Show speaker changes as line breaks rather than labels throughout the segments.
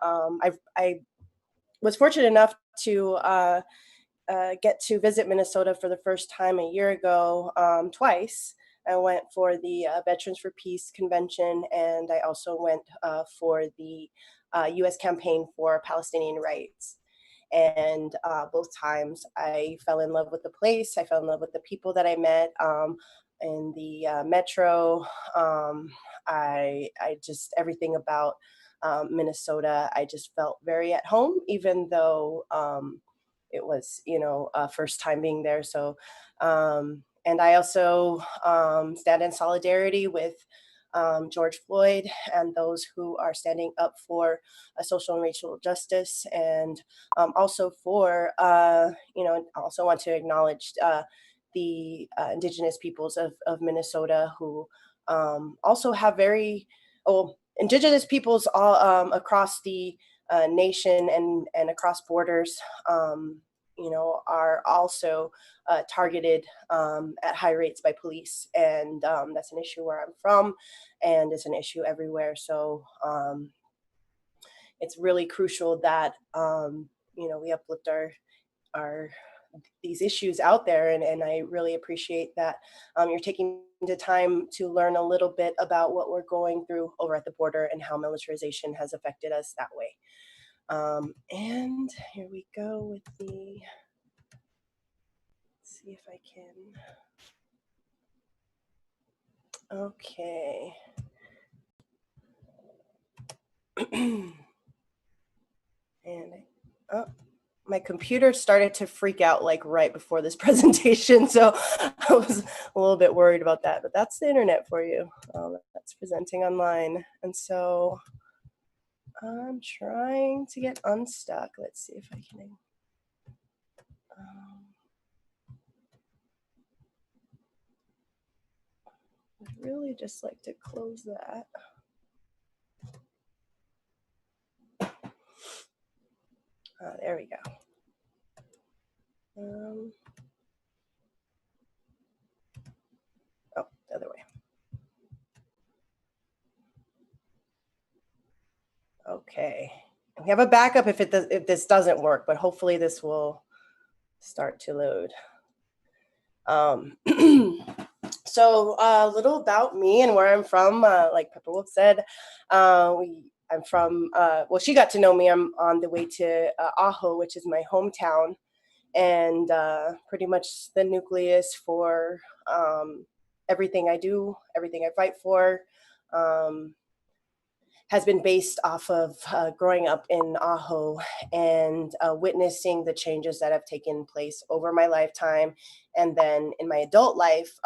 I was fortunate enough to get to visit Minnesota for the first time a year ago, twice. I went for the Veterans for Peace convention, and I also went for the U.S. campaign for Palestinian rights. And both times I fell in love with the place. I fell in love with the people that I met in the metro. I just, everything about Minnesota, I just felt very at home, even though it was, first time being there. So, and I also stand in solidarity with George Floyd and those who are standing up for social and racial justice, and also for, also want to acknowledge the indigenous peoples of Minnesota who also have very, oh, indigenous peoples all across the nation and across borders, are also targeted at high rates by police. And that's an issue where I'm from, and it's an issue everywhere. So it's really crucial that, we uplift our these issues out there, and I really appreciate that you're taking the time to learn a little bit about what we're going through over at the border and how militarization has affected us that way. And here we go with the, let's see if I can, okay. And oh, my computer started to freak out like right before this presentation, so I was a little bit worried about that, but that's the internet for you. That's presenting online. And so I'm trying to get unstuck. Let's see if I can. I'd really just like to close that. There we go. Oh, the other way. Okay. We have a backup if this doesn't work, but hopefully this will start to load. So a little about me and where I'm from. Like Pepper Wolf said, I'm from, well, she got to know me. I'm on the way to Ajo, which is my hometown, and pretty much the nucleus for everything I do, everything I fight for, has been based off of growing up in Ajo and witnessing the changes that have taken place over my lifetime. And then in my adult life,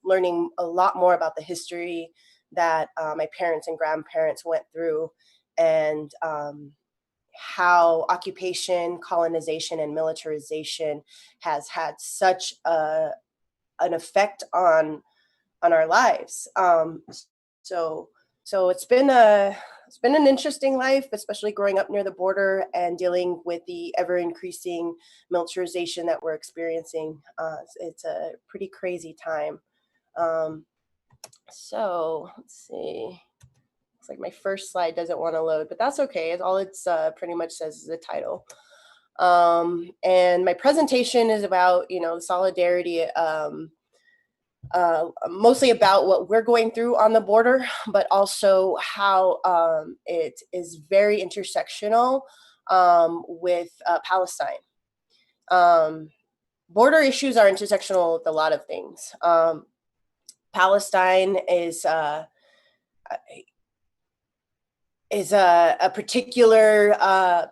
learning a lot more about the history that my parents and grandparents went through, and how occupation, colonization, and militarization has had such an effect on our lives. So it's been an interesting life, especially growing up near the border and dealing with the ever increasing militarization that we're experiencing. It's a pretty crazy time. So let's see. Looks like my first slide doesn't want to load, but that's okay. All it's pretty much says is the title. And my presentation is about, solidarity, mostly about what we're going through on the border, but also how it is very intersectional with Palestine. Border issues are intersectional with a lot of things. Palestine is a particular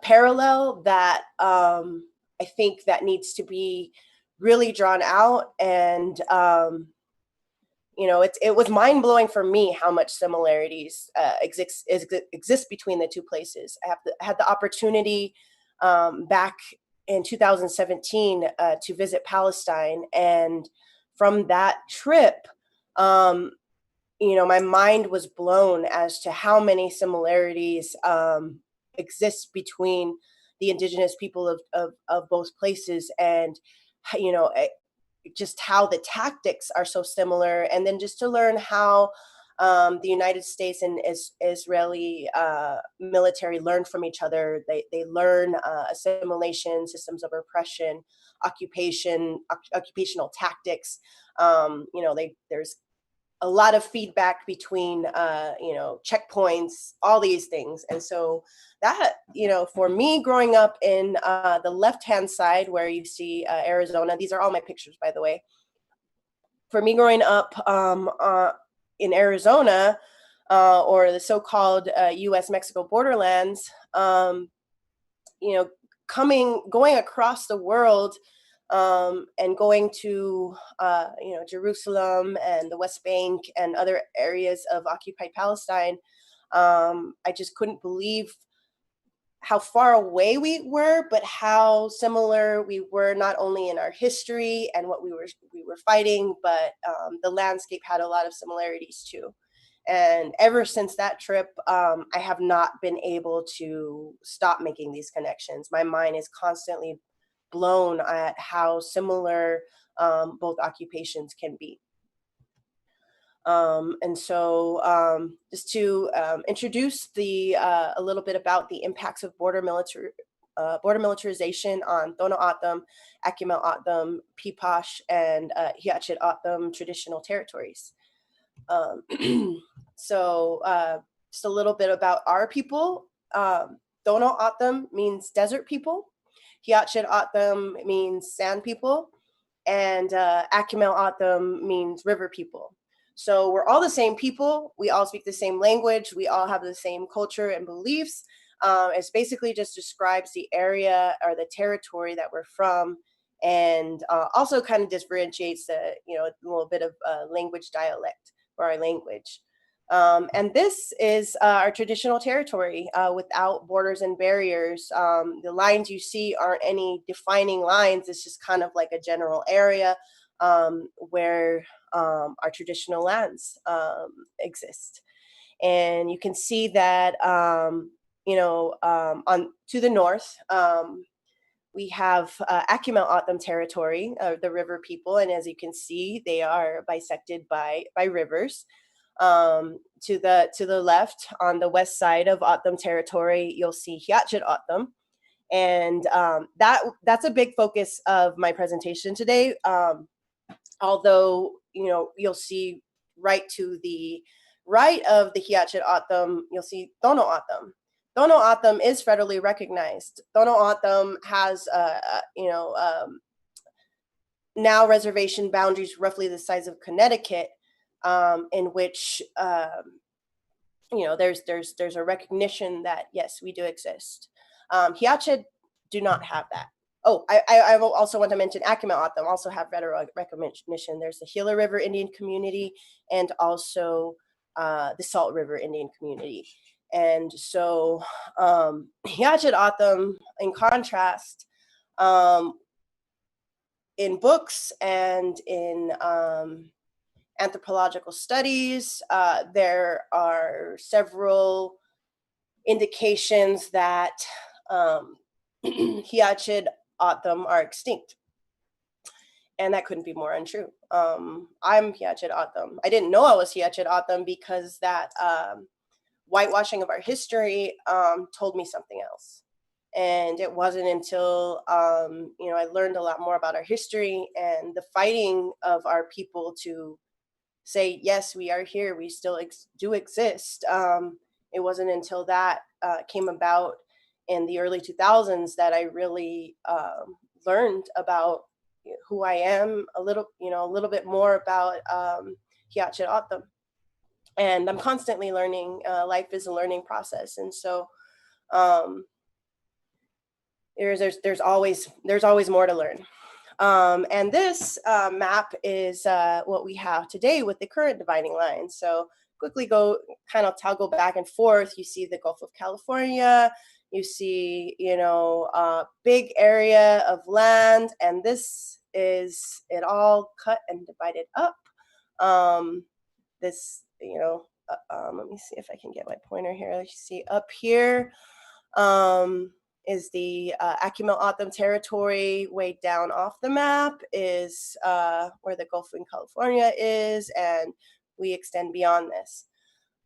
parallel that I think that needs to be really drawn out. And it was mind-blowing for me how much similarities exist between the two places. I had the opportunity back in 2017 to visit Palestine, and from that trip, my mind was blown as to how many similarities exist between the indigenous people of both places, and just how the tactics are so similar. And then just to learn how the United States and Israeli military learn from each other. They learn assimilation, systems of oppression, occupational tactics. There's a lot of feedback between checkpoints, all these things. And so that, for me growing up in the left hand side where you see Arizona, these are all my pictures, by the way. For me growing up in Arizona, or the so-called US Mexico borderlands, you know going across the world, and going to Jerusalem and the West Bank and other areas of occupied Palestine. I just couldn't believe how far away we were, but how similar we were, not only in our history and what we were fighting, but the landscape had a lot of similarities too. And ever since that trip, I have not been able to stop making these connections. My mind is constantly blown at how similar both occupations can be. And so, just to introduce a little bit about the impacts of border militarization on Tono O'odham, Akimel O'odham, Pipash, and Hiachit O'odham traditional territories. Um, so, just a little bit about our people. Tono O'odham means desert people. Hiachit O'odham means sand people, and Akimel O'odham means river people. So we're all the same people. We all speak the same language. We all have the same culture and beliefs. It's basically just describes the area or the territory that we're from, and also kind of differentiates a little bit of language dialect for our language. And this is our traditional territory without borders and barriers. The lines you see aren't any defining lines. It's just kind of like a general area where our traditional lands exist. And you can see that, on to the north, we have Akimel O'odham territory, the river people, and as you can see, they are bisected by rivers. To the left, on the west side of O'odham territory, you'll see Hiachit O'odham, and that's a big focus of my presentation today. Although you'll see right to the right of the Hiachit O'odham, you'll see Tono O'odham. Tono O'odham is federally recognized. Tono O'odham has now reservation boundaries roughly the size of Connecticut, in which there's a recognition that yes, we do exist. Hiachit do not have that. Oh, I also want to mention Akimel O'odham also have federal recognition. There's the Gila River Indian community and also the Salt River Indian community. And so Hiachit O'odham, in contrast, in books and in anthropological studies, there are several indications that Hiachit O'odham are extinct. And that couldn't be more untrue. I'm Hiachit O'odham. I didn't know I was Hiachit O'odham because that whitewashing of our history told me something else. And it wasn't until I learned a lot more about our history and the fighting of our people to say, yes, we are here, we still do exist. It wasn't until that came about in the early 2000s that I really learned about who I am, a little bit more about Hiachit O'odham. And I'm constantly learning. Life is a learning process, and so there's always more to learn. And this map is what we have today with the current dividing line. So quickly toggle back and forth. You see the Gulf of California. You see, big area of land, and this is it all cut and divided up. This, let me see if I can get my pointer here. You see up here is the Akimel O'odham territory. Way down off the map is where the Gulf in California is, and we extend beyond this.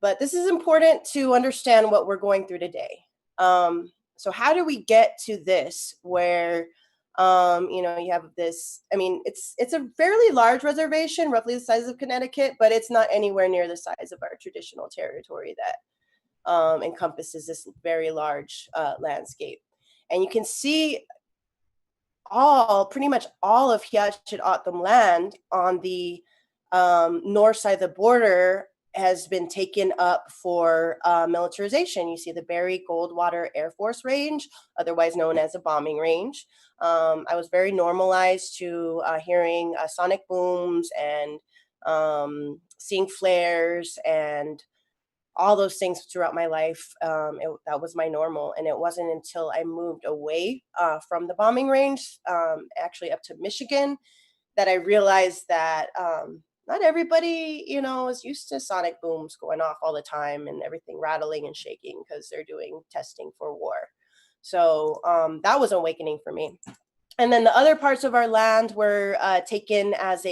But this is important to understand what we're going through today. So how do we get to this where you have this? I mean, it's a fairly large reservation, roughly the size of Connecticut, but it's not anywhere near the size of our traditional territory that encompasses this very large landscape. And you can see pretty much all of Hyatt Autumn land on the north side of the border has been taken up for militarization. You see the Barry Goldwater Air Force Range, otherwise known as a bombing range. I was very normalized to hearing sonic booms and seeing flares and all those things throughout my life. That was my normal. And it wasn't until I moved away from the bombing range, actually up to Michigan, that I realized that not everybody, is used to sonic booms going off all the time and everything rattling and shaking because they're doing testing for war. So that was awakening for me. And then the other parts of our land were taken as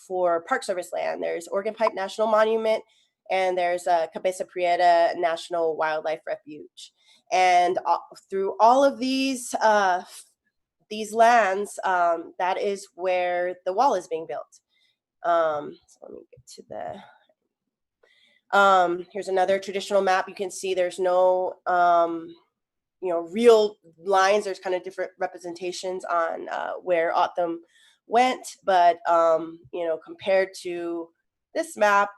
for Park Service land. There's Organ Pipe National Monument, and there's Cabeza Prieta National Wildlife Refuge. And through all of these lands, that is where the wall is being built. So let me get to here's another traditional map. You can see there's no, real lines. There's kind of different representations on where Autumn went, but, compared to this map,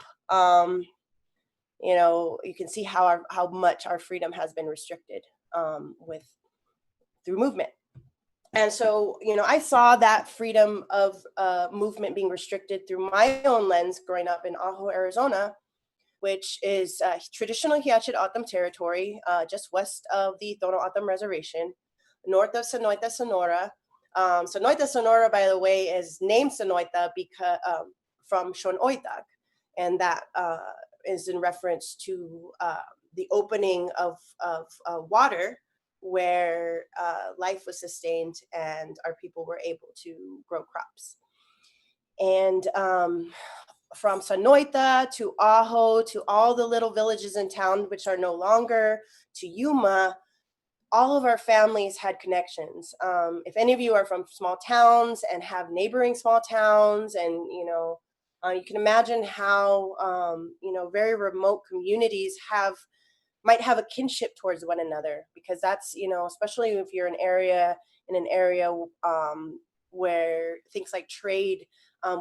you can see how much our freedom has been restricted through movement. And so, I saw that freedom of movement being restricted through my own lens growing up in Ajo, Arizona, which is traditional Hyatt Autumn territory, just west of the Tono Autumn Reservation, north of Sonoita, Sonora. Sonoita, Sonora, by the way, is named Sonoita because from Shonoitag, and that is in reference to the opening of water where life was sustained and our people were able to grow crops. And from Sonoita to Ajo to all the little villages in town, which are no longer, to Yuma, all of our families had connections. If any of you are from small towns and have neighboring small towns, and you can imagine how very remote communities might have a kinship towards one another, because that's, especially if you're in an area where things like trade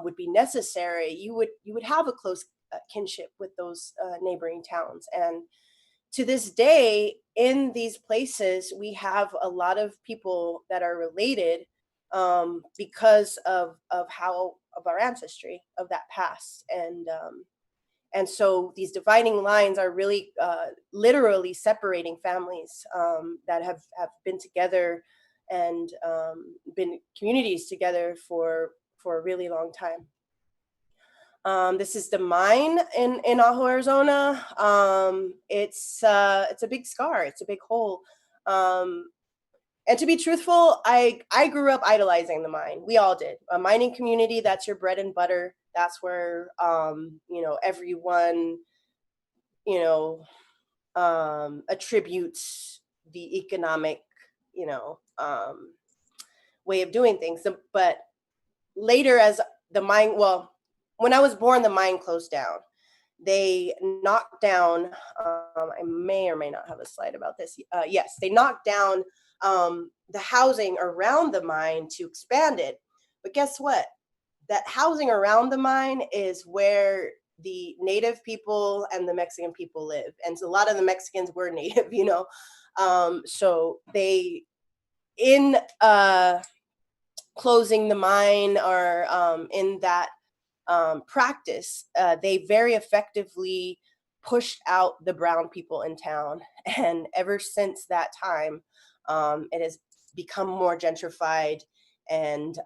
would be necessary, you would have a close kinship with those neighboring towns. And to this day, in these places, we have a lot of people that are related because of our ancestry, of that past. And so these dividing lines are really literally separating families that have been together and been communities together for a really long time. This is the mine in Ajo, Arizona. It's a big scar. It's a big hole. And to be truthful, I grew up idolizing the mine. We all did. A mining community, that's your bread and butter. That's where, everyone, attributes the economic, way of doing things. But later, as the mine, when I was born, the mine closed down. They knocked down, I may or may not have a slide about this. Yes, they knocked down the housing around the mine to expand it. But guess what? That housing around the mine is where the native people and the Mexican people live. And so a lot of the Mexicans were native, so they, in closing the mine, or in that practice, they very effectively pushed out the brown people in town. And ever since that time, it has become more gentrified. And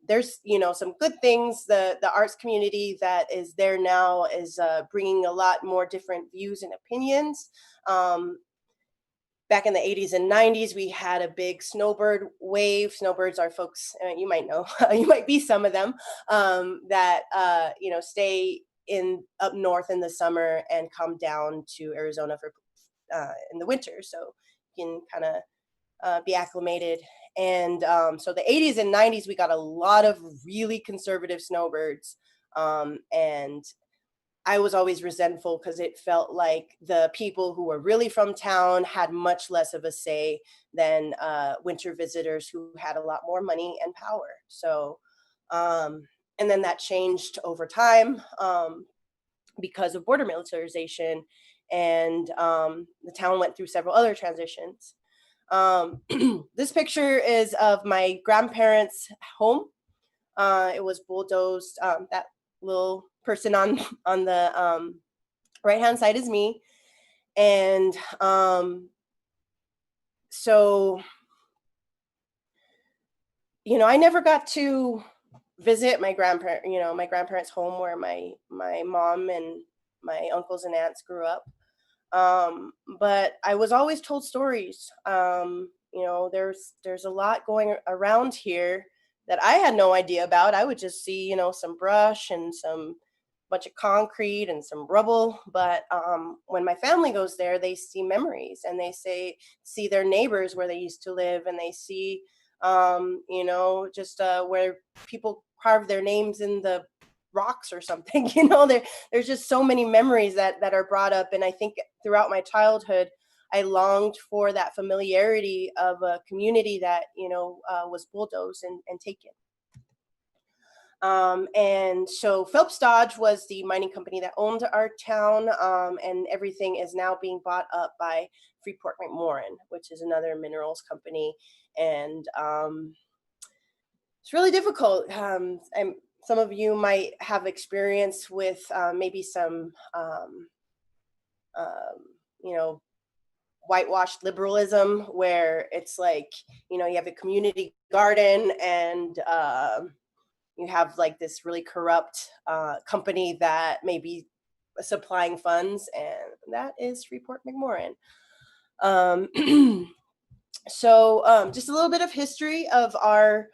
there's some good things. The arts community that is there now is bringing a lot more different views and opinions. back in the 80s and 90s, we had a big snowbird wave. Snowbirds are folks, you might know, you might be some of them, that, stay in up north in the summer and come down to Arizona for in the winter. So you can kind of be acclimated. And so the 80s and 90s, we got a lot of really conservative snowbirds. And I was always resentful because it felt like the people who were really from town had much less of a say than winter visitors who had a lot more money and power. So, um, and then that changed over time because of border militarization, and the town went through several other transitions. This picture is of my grandparents' home. It was bulldozed. That little person on on the right hand side is me, and so I never got to visit my grandparents' home where my mom and my uncles and aunts grew up. But I was always told stories. There's a lot going around here that I had no idea about. I would just see, some brush and some bunch of concrete and some rubble. But when my family goes there, they see memories, and they see their neighbors where they used to live, and they see, just where people carve their names in the rocks or something. There's just so many memories that are brought up. And I think throughout my childhood, I longed for that familiarity of a community that was bulldozed and taken. And so Phelps Dodge was the mining company that owned our town, and everything is now being bought up by Freeport McMoran, which is another minerals company. And it's really difficult. And some of you might have experience with maybe some, you know, whitewashed liberalism, where it's like, you have a community garden, and you have like this really corrupt company that may be supplying funds, and that is Freeport McMoran. Um, so just a little bit of history of our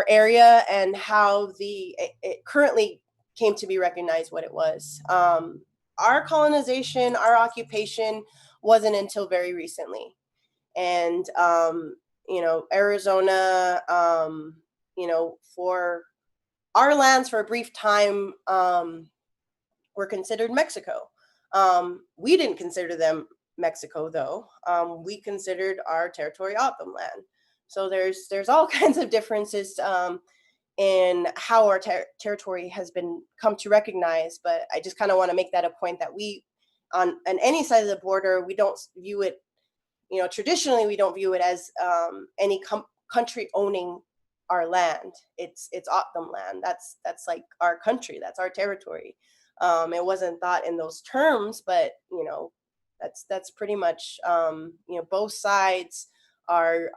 area, and how it currently came to be recognized what it was. Our colonization, our occupation wasn't until very recently. And Arizona, for our lands for a brief time, were considered Mexico. We didn't consider them Mexico, though. We considered our territory O'odham land. So there's all kinds of differences in how our territory has been come to recognize. But I just kind of want to make that a point that we, on any side of the border, we don't view it. Traditionally, we don't view it as any country owning our land. It's O'odham land. That's like our country. That's our territory. It wasn't thought in those terms, but that's pretty much both sides are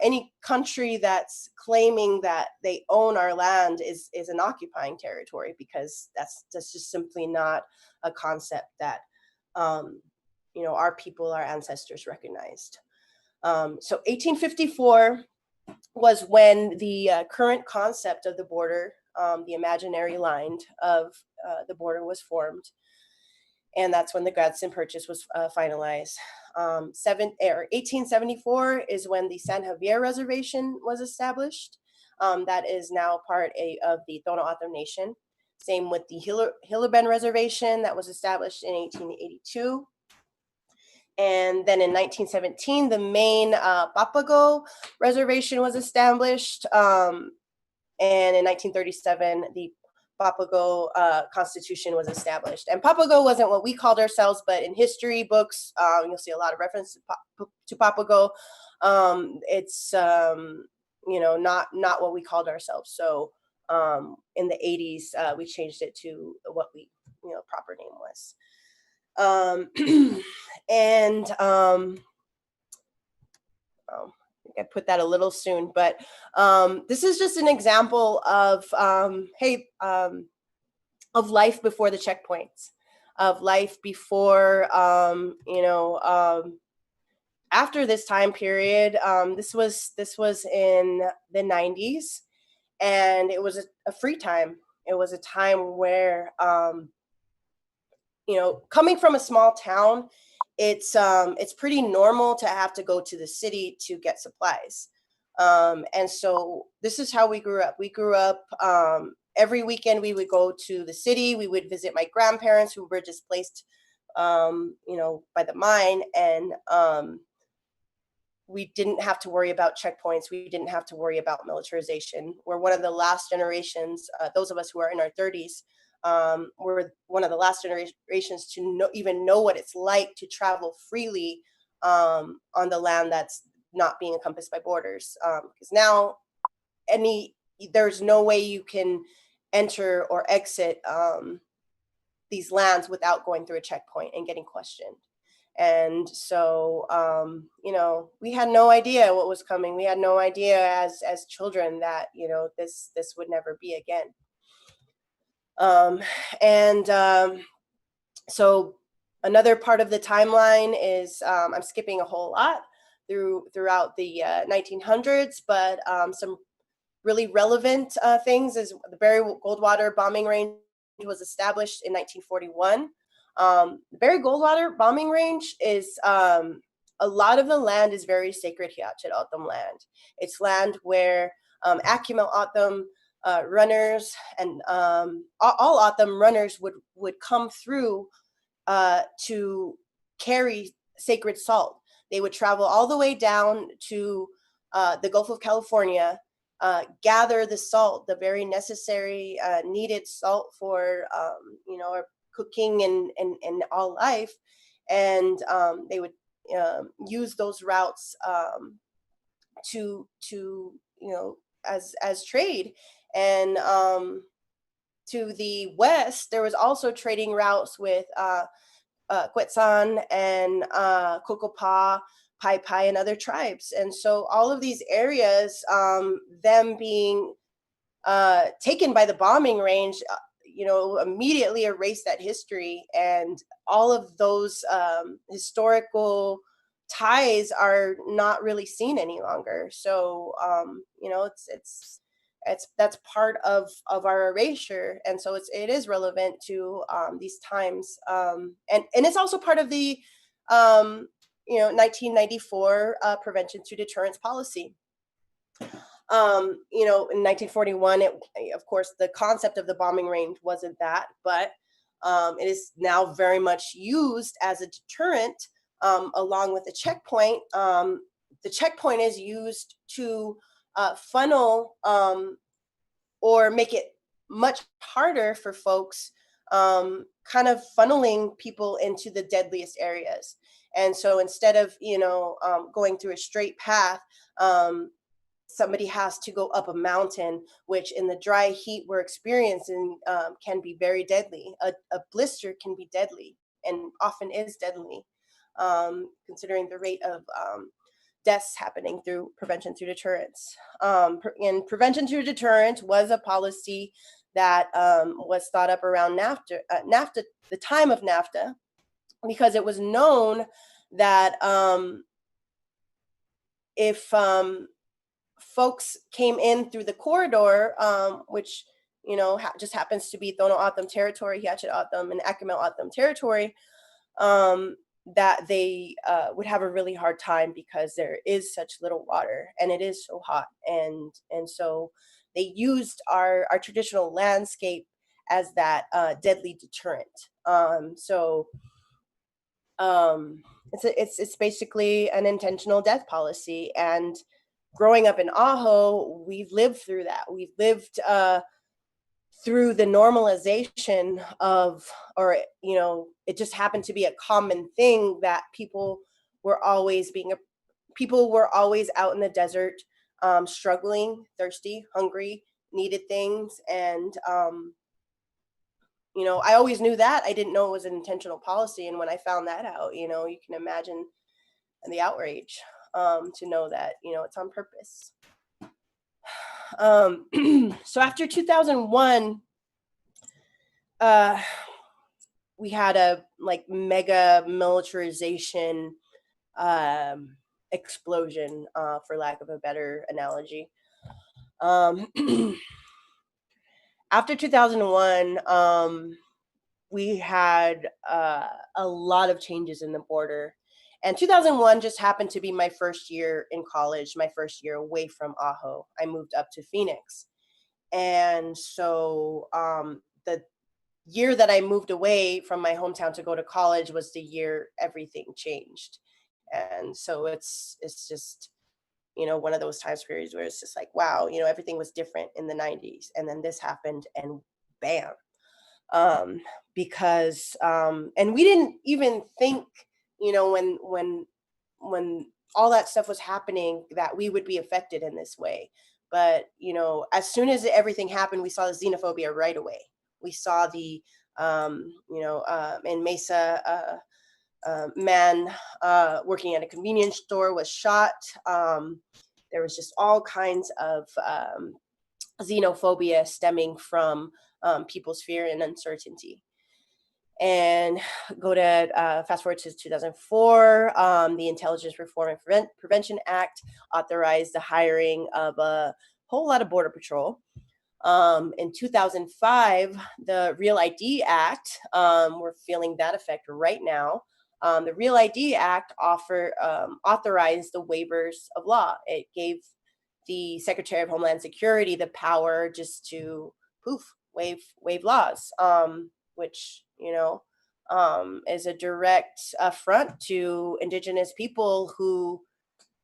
any country that's claiming that they own our land is an occupying territory, because that's just simply not a concept that our people, our ancestors recognized. So 1854 was when the current concept of the border, the imaginary line of the border, was formed. And that's when the Gadsden Purchase was finalized. 1874 is when the San Javier Reservation was established. That is now part of the Tohono O'odham Nation. Same with the Hillabend Reservation that was established in 1882. And then in 1917, the main Papago Reservation was established. And in 1937, the Papago Constitution was established. And Papago wasn't what we called ourselves, but in history books, you'll see a lot of reference to Papago. It's not what we called ourselves. So in the 80s, we changed it to what we proper name was. And I think I put that a little soon, but this is just an example of of life before the checkpoints. of life before, after this time period. This was in the 90s, and it was a free time. It was a time where, coming from a small town, it's pretty normal to have to go to the city to get supplies. And so this is how we grew up. We grew up, every weekend we would go to the city. We would visit my grandparents who were displaced, by the mine, and we didn't have to worry about checkpoints. We didn't have to worry about militarization. We're one of the last generations, those of us who are in our 30s, we're one of the last generations to even know what it's like to travel freely, on the land that's not being encompassed by borders. Because now, any there's no way you can enter or exit, these lands without going through a checkpoint and getting questioned. And so, we had no idea what was coming. We had no idea as children that, this would never be again. Um, and So another part of the timeline is, I'm skipping a whole lot throughout the 1900s, but some really relevant things is the Barry Goldwater bombing range was established in 1941. The Barry Goldwater bombing range is, a lot of the land is very sacred Hiachet Otham land. It's land where, Akimel Otham runners and, all Otham runners would come through, to carry sacred salt. They would travel all the way down to, the Gulf of California, gather the salt, the very necessary, needed salt for, our cooking and all life, and they would, use those routes, to as trade. And to the west, there was also trading routes with, Quetzan and Cocopa, Pai Pai, and other tribes. And so all of these areas, them being taken by the bombing range, immediately erased that history, and all of those, historical ties are not really seen any longer. So, it's that's part of our erasure, and so it is relevant to, these times, and it's also part of the, 1994 prevention to deterrence policy. In 1941, of course, the concept of the bombing range wasn't that, but it is now very much used as a deterrent, along with the checkpoint. The checkpoint is used to funnel, or make it much harder for folks, kind of funneling people into the deadliest areas. And so instead of, going through a straight path, somebody has to go up a mountain, which in the dry heat we're experiencing, can be very deadly. A blister can be deadly, and often is deadly, considering the rate of, deaths happening through prevention through deterrence. And prevention through deterrence was a policy that, was thought up around NAFTA, the time of NAFTA, because it was known that, if, folks came in through the corridor, which just happens to be Thono Otham territory, Hiachet Otham, and Akimel Otham territory, that they would have a really hard time because there is such little water and it is so hot, and so they used our traditional landscape as that deadly deterrent. So it's basically an intentional death policy, and growing up in Ajo, we've lived through that. We've lived through the normalization of, or it just happened to be a common thing that people were always out in the desert, struggling, thirsty, hungry, needed things, and I always knew that. I didn't know it was an intentional policy, and when I found that out, you can imagine the outrage, to know that it's on purpose. So after 2001, we had a like mega militarization explosion, for lack of a better analogy. Um, After 2001, we had a lot of changes in the border. And 2001 just happened to be my first year in college, my first year away from Ajo. I moved up to Phoenix. And so the year that I moved away from my hometown to go to college was the year everything changed. And so it's just, one of those time periods where it's just like, wow, everything was different in the 90s. And then this happened and bam. um because and we didn't even think, when all that stuff was happening, that we would be affected in this way. But as soon as everything happened, we saw the xenophobia right away. We saw the in Mesa, man working at a convenience store was shot. There was just all kinds of xenophobia stemming from people's fear and uncertainty. And go to fast forward to 2004, the Intelligence Reform and Prevention Act authorized the hiring of a whole lot of Border Patrol. In 2005, the Real ID Act, we're feeling that effect right now. The Real ID Act authorized the waivers of law. It gave the Secretary of Homeland Security the power just to poof waive laws, which is a direct affront to Indigenous people who,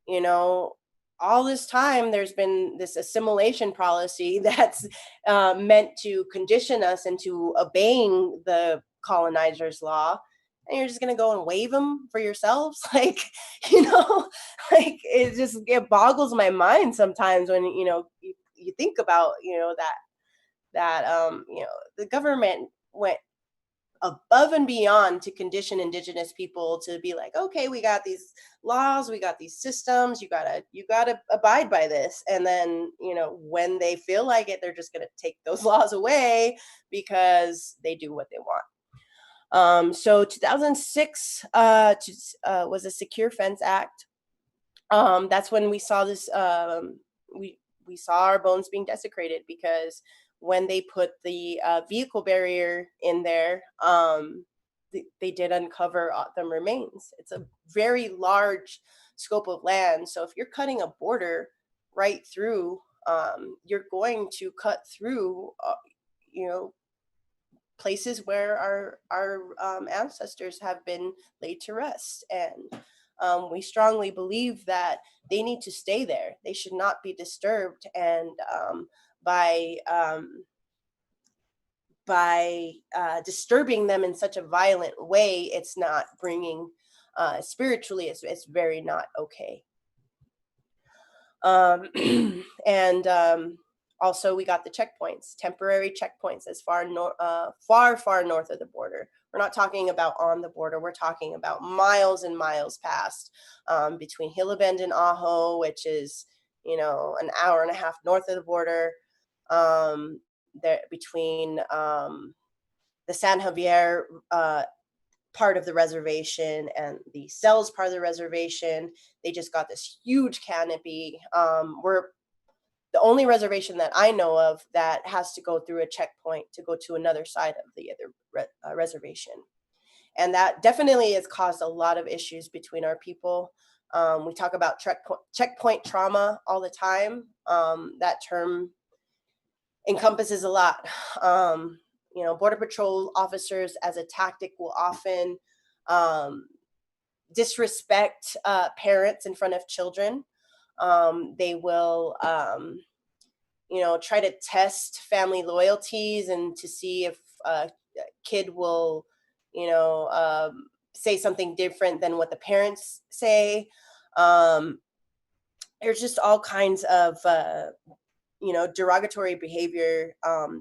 you know, all this time there's been this assimilation policy that's meant to condition us into obeying the colonizers' law, and you're just gonna go and waive them for yourselves, like, you know, like it boggles my mind sometimes when you think about that the government went above and beyond to condition Indigenous people to be like, okay, we got these laws, we got these systems, you gotta abide by this. And then when they feel like it, they're just gonna take those laws away because they do what they want. So 2006 was a Secure Fence Act. That's when we saw this. We saw our bones being desecrated because when they put the vehicle barrier in there, they did uncover the remains. It's a very large scope of land. So if you're cutting a border right through, you're going to cut through, you know, places where our ancestors have been laid to rest. And we strongly believe that they need to stay there. They should not be disturbed. And by disturbing them in such a violent way, it's not bringing spiritually. It's very not okay. Um, and Also, we got the checkpoints, temporary checkpoints, as far north of the border. We're not talking about on the border. We're talking about miles and miles past, between Hillabend and Ajo, which is an hour and a half north of the border. There between the San Javier part of the reservation and the Cells part of the reservation. They just got this huge canopy. We're the only reservation that I know of that has to go through a checkpoint to go to another side of the other reservation. And that definitely has caused a lot of issues between our people. We talk about checkpoint trauma all the time. That term encompasses a lot. Border Patrol officers, as a tactic, will often disrespect parents in front of children. They will, try to test family loyalties and to see if a kid will, say something different than what the parents say. Um, there's just all kinds of derogatory behavior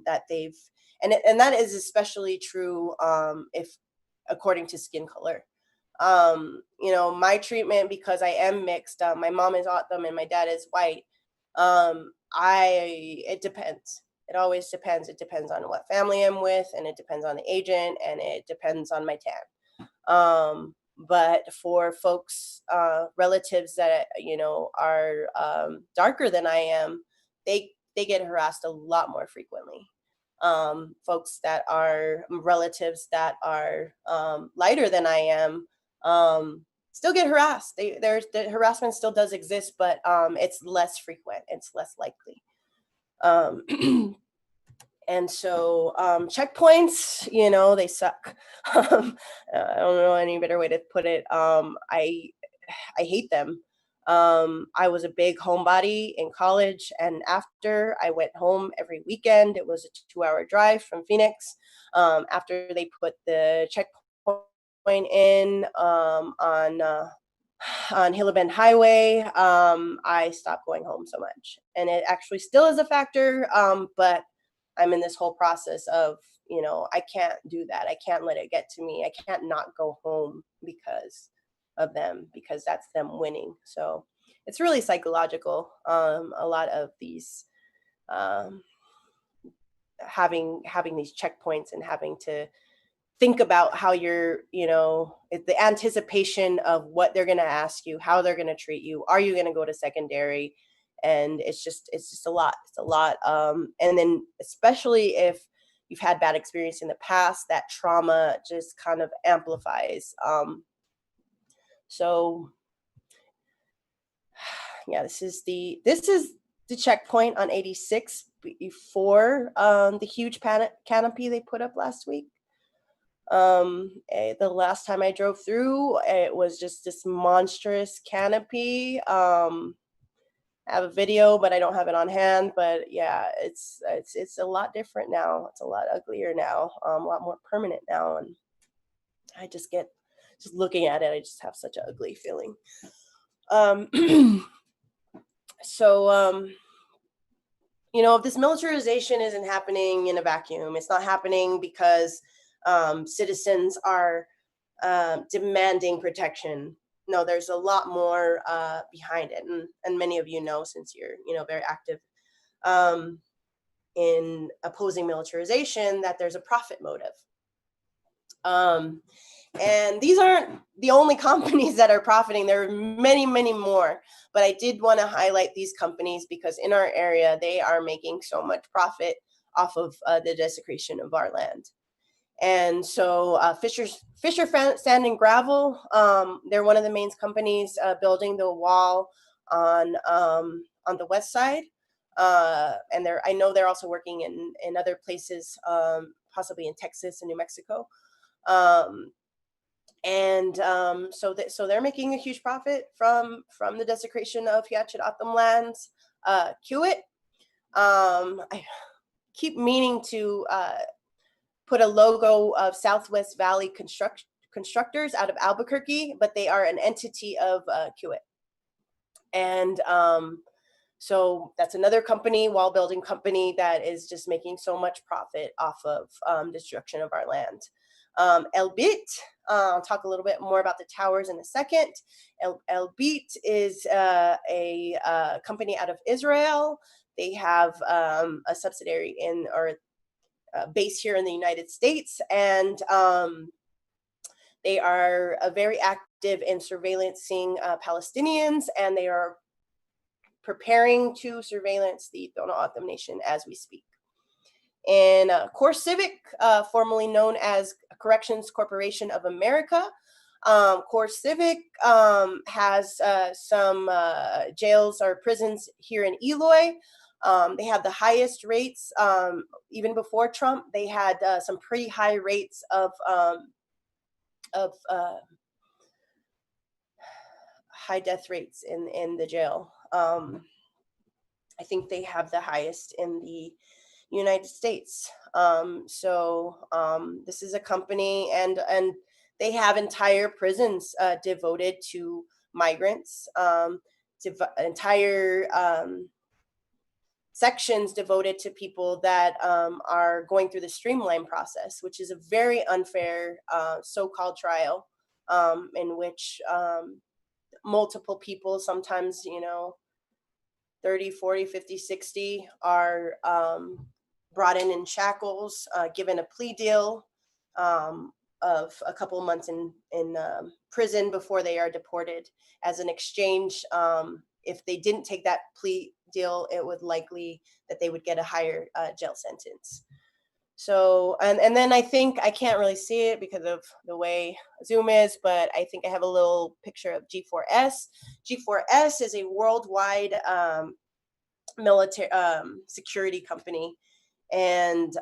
that they've and that is especially true if according to skin color. My treatment, because I am mixed, my mom is Autumn and my dad is white. I It depends. It always depends. It depends on what family I'm with, and it depends on the agent, and it depends on my tan. But for folks, relatives that are darker than I am, they get harassed a lot more frequently. Folks that are relatives that are lighter than I am, still get harassed. There's the harassment still does exist, but it's less frequent. It's less likely. Um, And so checkpoints, they suck. I don't know any better way to put it. I hate them. I was a big homebody in college, and after I went home every weekend, it was a 2-hour drive from Phoenix. After they put the checkpoint in on Hilla Bend Highway, I stopped going home so much, and it actually still is a factor. But I'm in this whole process of, I can't do that. I can't let it get to me. I can't not go home because of them, because that's them winning. So it's really psychological. A lot of these um, having these checkpoints and having to think about how the anticipation of what they're going to ask you, how they're going to treat you, are you going to go to secondary? And it's just a lot. It's a lot. And then especially if you've had bad experience in the past, that trauma just kind of amplifies. So yeah, this is the checkpoint on 86 before the huge canopy they put up last week. The last time I drove through, it was just this monstrous canopy. I have a video, but I don't have it on hand. But yeah, it's a lot different now. It's a lot uglier now, a lot more permanent now, and I just looking at it, I just have such an ugly feeling. Um, so if this militarization isn't happening in a vacuum, it's not happening because citizens are demanding protection. No, there's a lot more behind it, and many of you know, since you're very active um, in opposing militarization, that there's a profit motive. And these aren't the only companies that are profiting. There are many, many more. But I did want to highlight these companies because in our area, they are making so much profit off of the desecration of our land. And so Fisher Sand and Gravel, they're one of the main companies building the wall on the west side. And I know they're also working in other places, possibly in Texas and New Mexico. So they're making a huge profit from the desecration of Hiachit lands. Kiewit, I keep meaning to put a logo of Southwest Valley Constructors out of Albuquerque, but they are an entity of Kiewit. And so that's another company, wall building company, that is just making so much profit off of destruction of our land. Elbit, I'll talk a little bit more about the towers in a second. Elbit is a company out of Israel. They have a subsidiary or base here in the United States, and they are very active in surveillancing Palestinians, and they are preparing to surveillance the Tohono Nation as we speak. And Core Civic, formerly known as Corrections Corporation of America, Core Civic has some jails or prisons here in Eloy. They have the highest rates, even before Trump. They had some pretty high rates of high death rates in the jail. I think they have the highest in the United States. This is a company, and they have entire prisons devoted to migrants, entire sections devoted to people that are going through the streamline process, which is a very unfair so-called trial in which multiple people, sometimes 30, 40, 50, 60, are brought in shackles, given a plea deal of a couple of months in prison before they are deported. As an exchange, if they didn't take that plea deal, it would likely that they would get a higher jail sentence. So, and then I think I can't really see it because of the way Zoom is, but I think I have a little picture of G4S. G4S is a worldwide military security company, and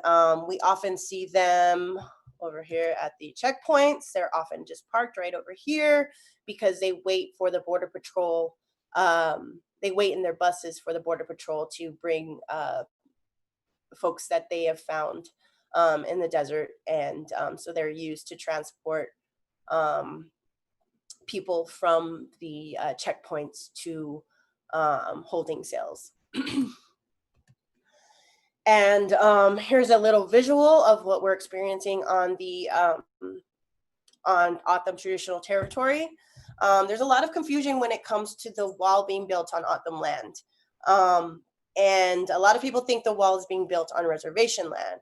we often see them over here at the checkpoints. They're often just parked right over here because they wait for the Border Patrol. They wait in their buses for the Border Patrol to bring folks that they have found in the desert, and so they're used to transport people from the checkpoints to holding cells. And here's a little visual of what we're experiencing on the on O'odham traditional territory. There's a lot of confusion when it comes to the wall being built on O'odham land. And a lot of people think the wall is being built on reservation land.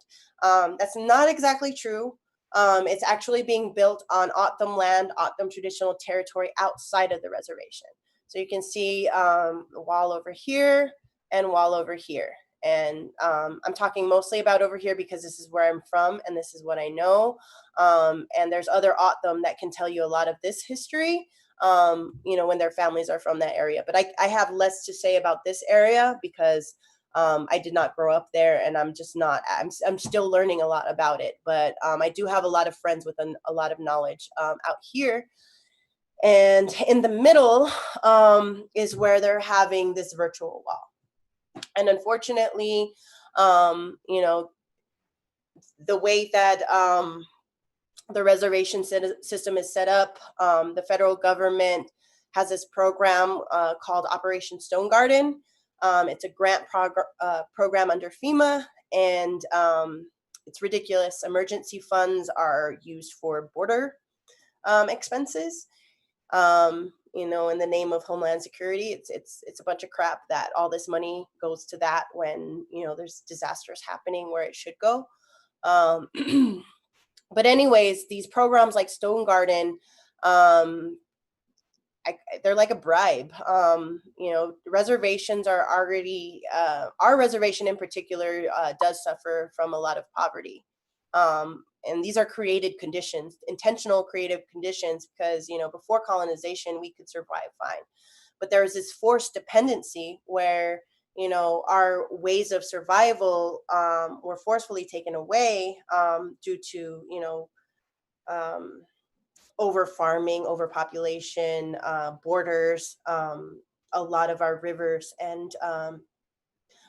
That's not exactly true. It's actually being built on O'odham land, O'odham traditional territory outside of the reservation. So you can see the wall over here and wall over here. And I'm talking mostly about over here because this is where I'm from and this is what I know. And there's other O'odham that can tell you a lot of this history, you know, when their families are from that area. But I have less to say about this area because I did not grow up there, and I'm just not, I'm still learning a lot about it. But I do have a lot of friends with a lot of knowledge out here. And in the middle is where they're having this virtual wall. And unfortunately, you know, the way that the reservation system is set up, the federal government has this program called Operation Stone Garden. It's a grant program under FEMA, and it's ridiculous. Emergency funds are used for border expenses. You know, in the name of Homeland Security, it's a bunch of crap that all this money goes to that when, you know, there's disasters happening where it should go. But anyways, these programs like Stone Garden, they're like a bribe. You know, reservations are already, our reservation in particular does suffer from a lot of poverty. And these are created conditions, intentional creative conditions, because, you know, before colonization, we could survive fine. But there was this forced dependency where, you know, our ways of survival were forcefully taken away due to, you know, over farming, overpopulation, borders, a lot of our rivers and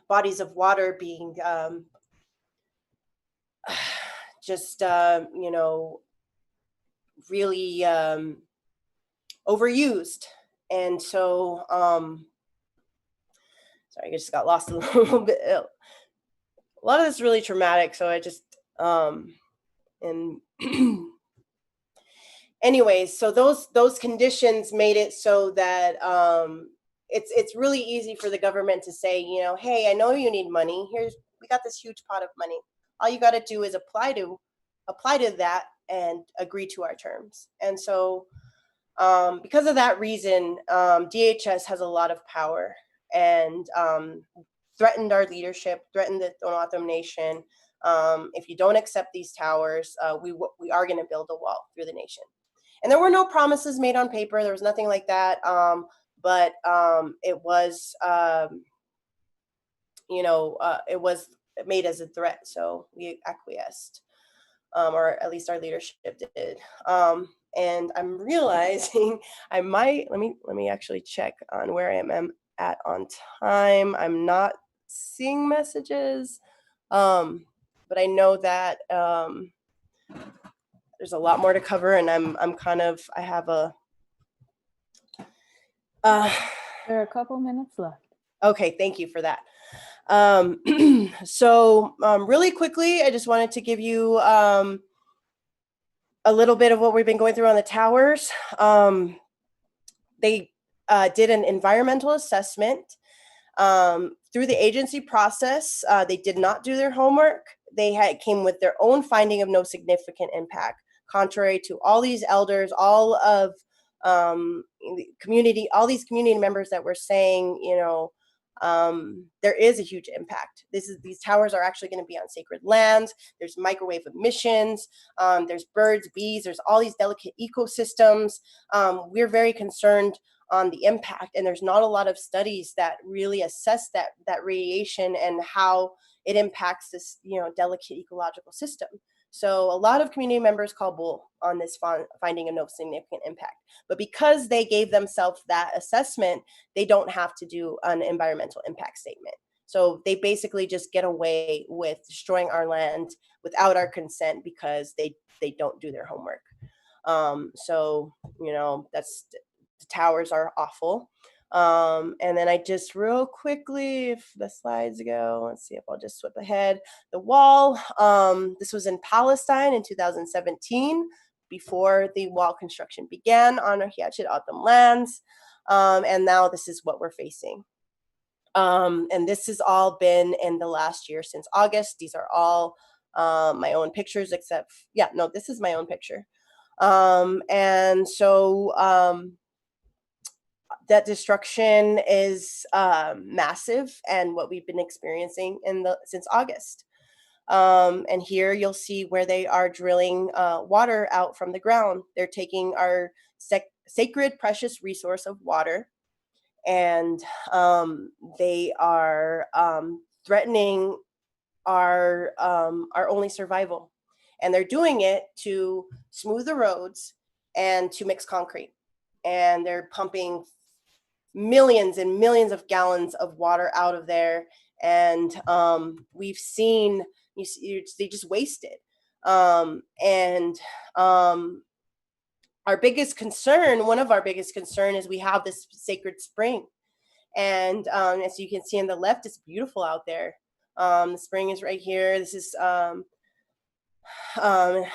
bodies of water being just, you know, really overused. And so, sorry, I just got lost a little bit. A lot of this is really traumatic. So I just, and anyways, so those conditions made it so that it's really easy for the government to say, you know, hey, I know you need money. We got this huge pot of money. All you got to do is apply to that and agree to our terms. And so because of that reason, DHS has a lot of power and threatened our leadership, threatened the O'odham Nation. If you don't accept these towers, we are going to build a wall through the nation. And there were no promises made on paper. There was nothing like that. But it was, you know, it was made as a threat. So we acquiesced, or at least our leadership did. And I'm realizing I might, let me actually check on where I am at on time. I'm not seeing messages, but I know that there's a lot more to cover, and I'm kind of, I have a
there are a couple minutes left.
Okay, thank you for that. So really quickly, I just wanted to give you a little bit of what we've been going through on the towers. They did an environmental assessment. Through the agency process, they did not do their homework. They came with their own finding of no significant impact, contrary to all these elders, all of community, all these community members that were saying, there is a huge impact. These towers are actually going to be on sacred lands. There's microwave emissions. There's birds, bees. There's all these delicate ecosystems. We're very concerned on the impact, and there's not a lot of studies that really assess that radiation and how it impacts this delicate ecological system. So a lot of community members call bull on this finding of no significant impact. But because they gave themselves that assessment, they don't have to do an environmental impact statement. So they basically just get away with destroying our land without our consent because they don't do their homework. So that's the towers are awful. And then I just real quickly, if the slides go, let's see if I'll just swip ahead. The wall, this was in Palestine in 2017, before the wall construction began on Hiachit Atam lands. And now this is what we're facing. And this has all been in the last year since August. These are all my own pictures, except, yeah, no, this is my own picture. And so that destruction is massive, and what we've been experiencing since August. And here you'll see where they are drilling water out from the ground. They're taking our sacred, precious resource of water, and they are threatening our only survival. And they're doing it to smooth the roads and to mix concrete. And they're pumping millions and millions of gallons of water out of there. And we've seen they just waste it. And our biggest concern, one of our biggest concern, is we have this sacred spring. And as you can see on the left, it's beautiful out there. The spring is right here. This is a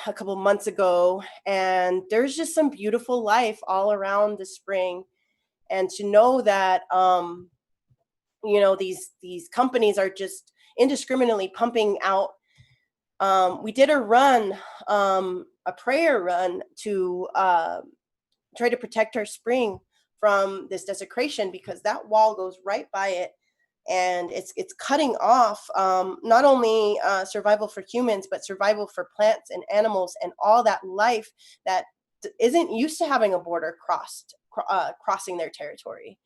couple months ago, and there's just some beautiful life all around the spring. And to know that these companies are just indiscriminately pumping out. We did a run, a prayer run, to try to protect our spring from this desecration, because that wall goes right by it, and it's cutting off not only survival for humans, but survival for plants and animals and all that life that isn't used to having a border crossing their territory.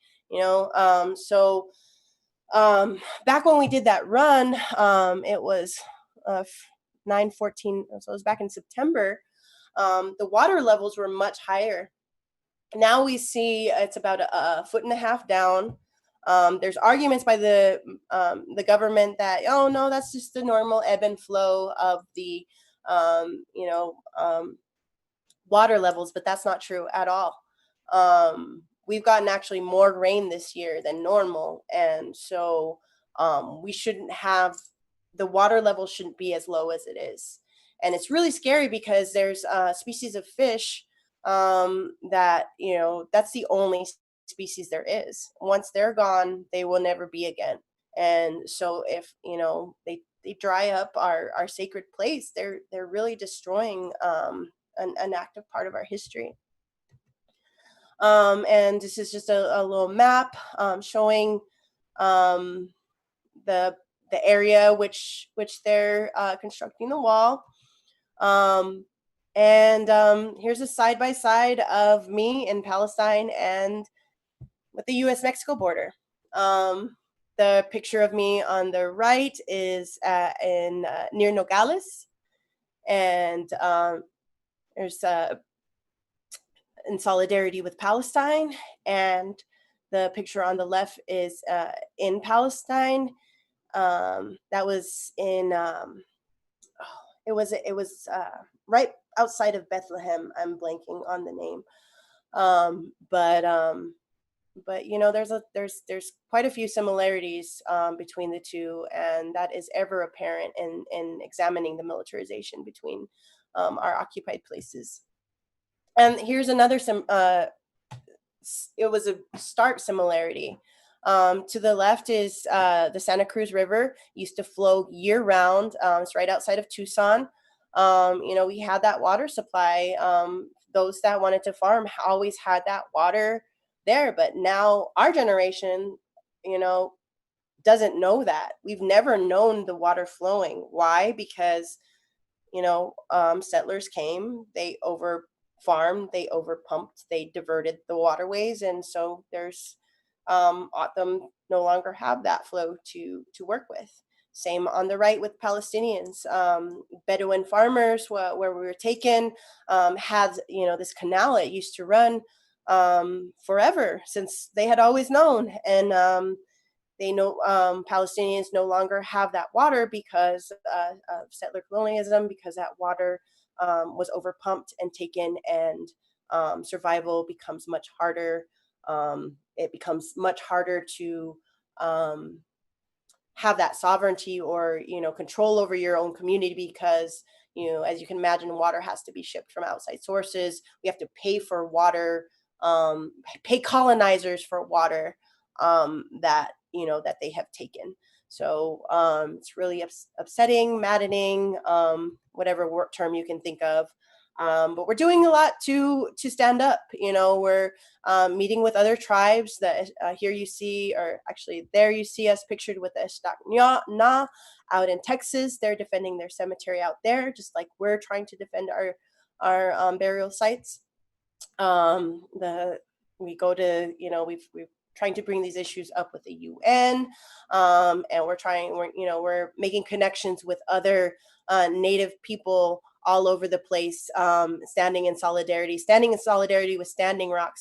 So back when we did that run, it was 9/14, so it was back in September. The water levels were much higher. Now we see it's about a foot and a half down. There's arguments by the government that, oh no, that's just the normal ebb and flow of the water levels, but that's not true at all. We've gotten actually more rain this year than normal, and so we shouldn't have, the water level shouldn't be as low as it is. And it's really scary because there's species of fish that, that's the only species there is. Once they're gone, they will never be again. And so if they dry up our sacred place, they're really destroying an active part of our history. And this is just a little map showing the area which they're constructing the wall. And here's a side by side of me in Palestine and with the U.S.-Mexico border. The picture of me on the right is in near Nogales, and there's in solidarity with Palestine. And the picture on the left is in Palestine. That was in it was right outside of Bethlehem. I'm blanking on the name, but there's quite a few similarities between the two, and that is ever apparent in examining the militarization between our occupied places. And here's another it was a stark similarity. To the left is the Santa Cruz River. Used to flow year round. It's right outside of Tucson. We had that water supply. Those that wanted to farm always had that water there, but now our generation, you know, doesn't know that. We've never known the water flowing. Why? Because settlers came, they over farmed, they over pumped, they diverted the waterways, and so there's them no longer have that flow to work with. Same on the right with Palestinians. Bedouin farmers, where we were taken, had this canal. It used to run forever, since they had always known, and they know Palestinians no longer have that water because of settler colonialism, because that water was overpumped and taken, and survival becomes much harder. It becomes much harder to um, have that sovereignty or control over your own community, because as you can imagine, water has to be shipped from outside sources. We have to pay for water, pay colonizers for water that they have taken. So it's really upsetting, maddening, whatever work term you can think of. But we're doing a lot to stand up. We're meeting with other tribes. That here you see, or actually there you see us pictured with the Estakna out in Texas. They're defending their cemetery out there, just like we're trying to defend our burial sites. We go to we've trying to bring these issues up with the UN, and we're making connections with other Native people all over the place, standing in solidarity with Standing Rock,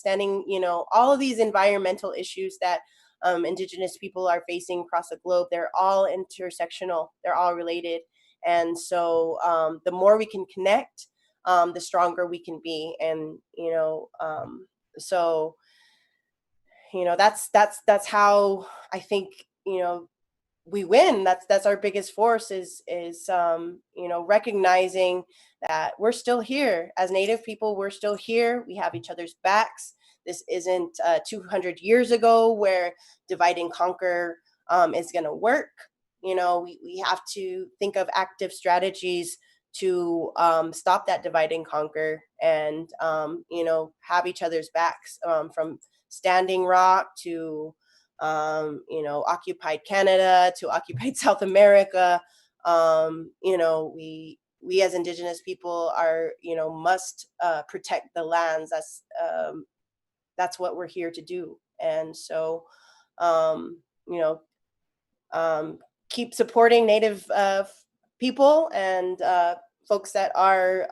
all of these environmental issues that Indigenous people are facing across the globe. They're all intersectional, they're all related. And so the more we can connect, the stronger we can be. And so that's how I think we win. That's our biggest force, is recognizing that we're still here as Native people. We're still here. We have each other's backs. This isn't 200 years ago where divide and conquer is going to work. We have to think of active strategies to stop that divide and conquer, and have each other's backs, from Standing Rock to occupied Canada to occupied South America. We as Indigenous people are must protect the lands. That's what we're here to do. And so um, you know keep supporting Native people and folks that are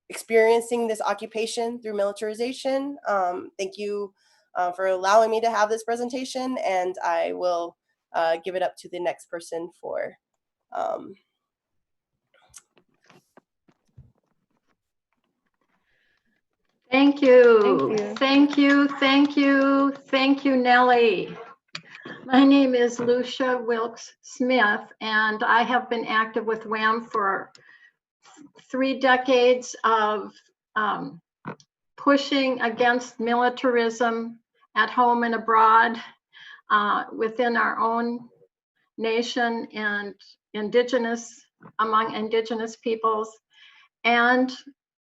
experiencing this occupation through militarization. Thank you for allowing me to have this presentation, and I will give it up to the next person for
Thank you. Thank you. Thank you. Thank you, Nellie. My name is Lucia Wilkes Smith, and I have been active with WAMM for 3 decades of pushing against militarism at home and abroad, within our own nation and among Indigenous peoples, and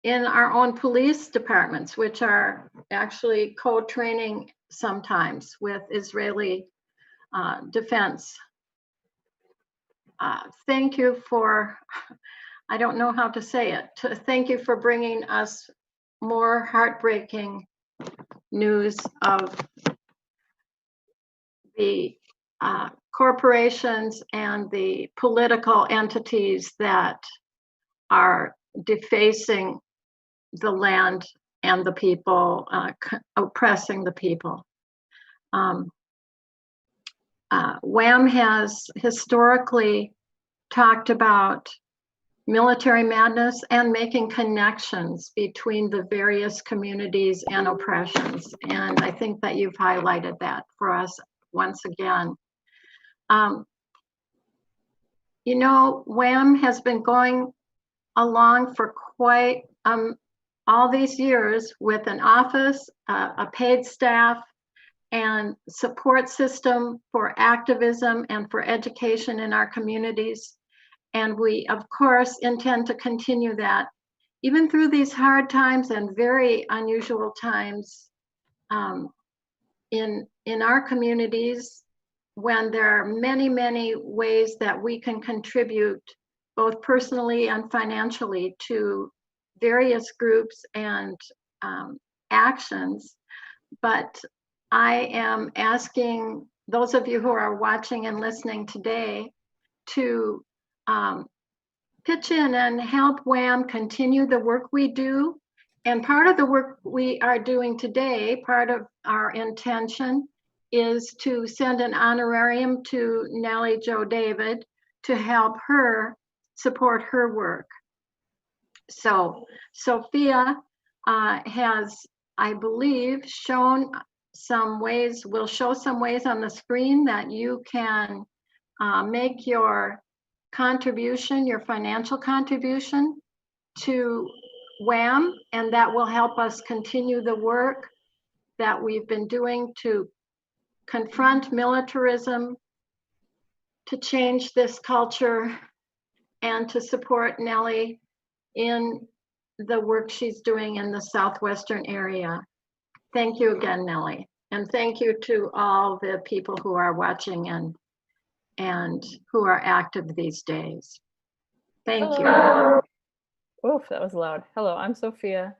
in our own police departments, which are actually co-training sometimes with Israeli defense. Thank you for, I don't know how to say it, thank you for bringing us more heartbreaking news of the corporations and the political entities that are defacing the land and the people, oppressing the people. WAMM has historically talked about military madness and making connections between the various communities and oppressions. And I think that you've highlighted that for us once again. WAMM has been going along for quite all these years with an office, a paid staff, and support system for activism and for education in our communities. And we, of course, intend to continue that even through these hard times and very unusual times in our communities, when there are many, many ways that we can contribute both personally and financially to various groups and actions. But I am asking those of you who are watching and listening today to pitch in and help WAMM continue the work we do. And part of the work we are doing today, part of our intention is to send an honorarium to Nellie Jo David to help her support her work. So Sophia has, I believe, shown some ways, will show some ways on the screen that you can make your contribution, your financial contribution to WAMM, and that will help us continue the work that we've been doing to confront militarism, to change this culture, and to support Nellie in the work she's doing in the Southwestern area. Thank you again, Nellie. And thank you to all the people who are watching and who are active these days. Thank you.
Oof, that was loud. Hello, I'm Sophia.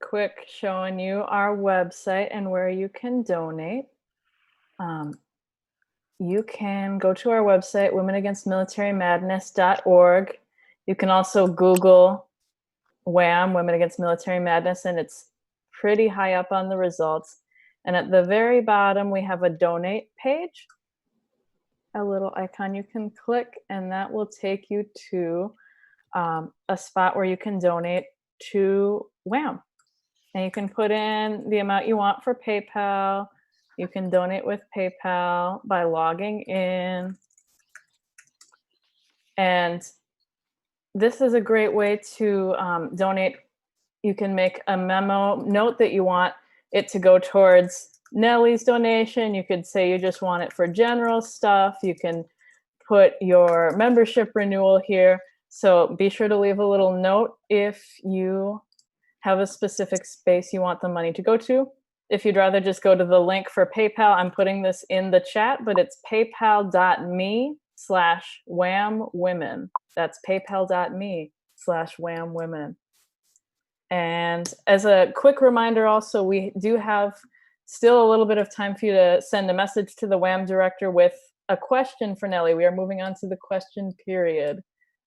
Quick showing you our website and where you can donate. You can go to our website, womenagainstmilitarymadness.org. You can also Google WAMM, Women Against Military Madness, and it's pretty high up on the results. And at the very bottom, we have a donate page, a little icon you can click, and that will take you to a spot where you can donate to WAMM. And you can put in the amount you want for PayPal. You can donate with PayPal by logging in. And this is a great way to donate. You can make a memo note that you want it to go towards Nellie's donation. You could say you just want it for general stuff. You can put your membership renewal here. So be sure to leave a little note if you have a specific space you want the money to go to. If you'd rather just go to the link for PayPal, I'm putting this in the chat, but it's paypal.me/WAMMwomen. That's paypal.me/WAMMwomen. And as a quick reminder also, we do have still a little bit of time for you to send a message to the WAMM director with a question for Nellie. We are moving on to the question period.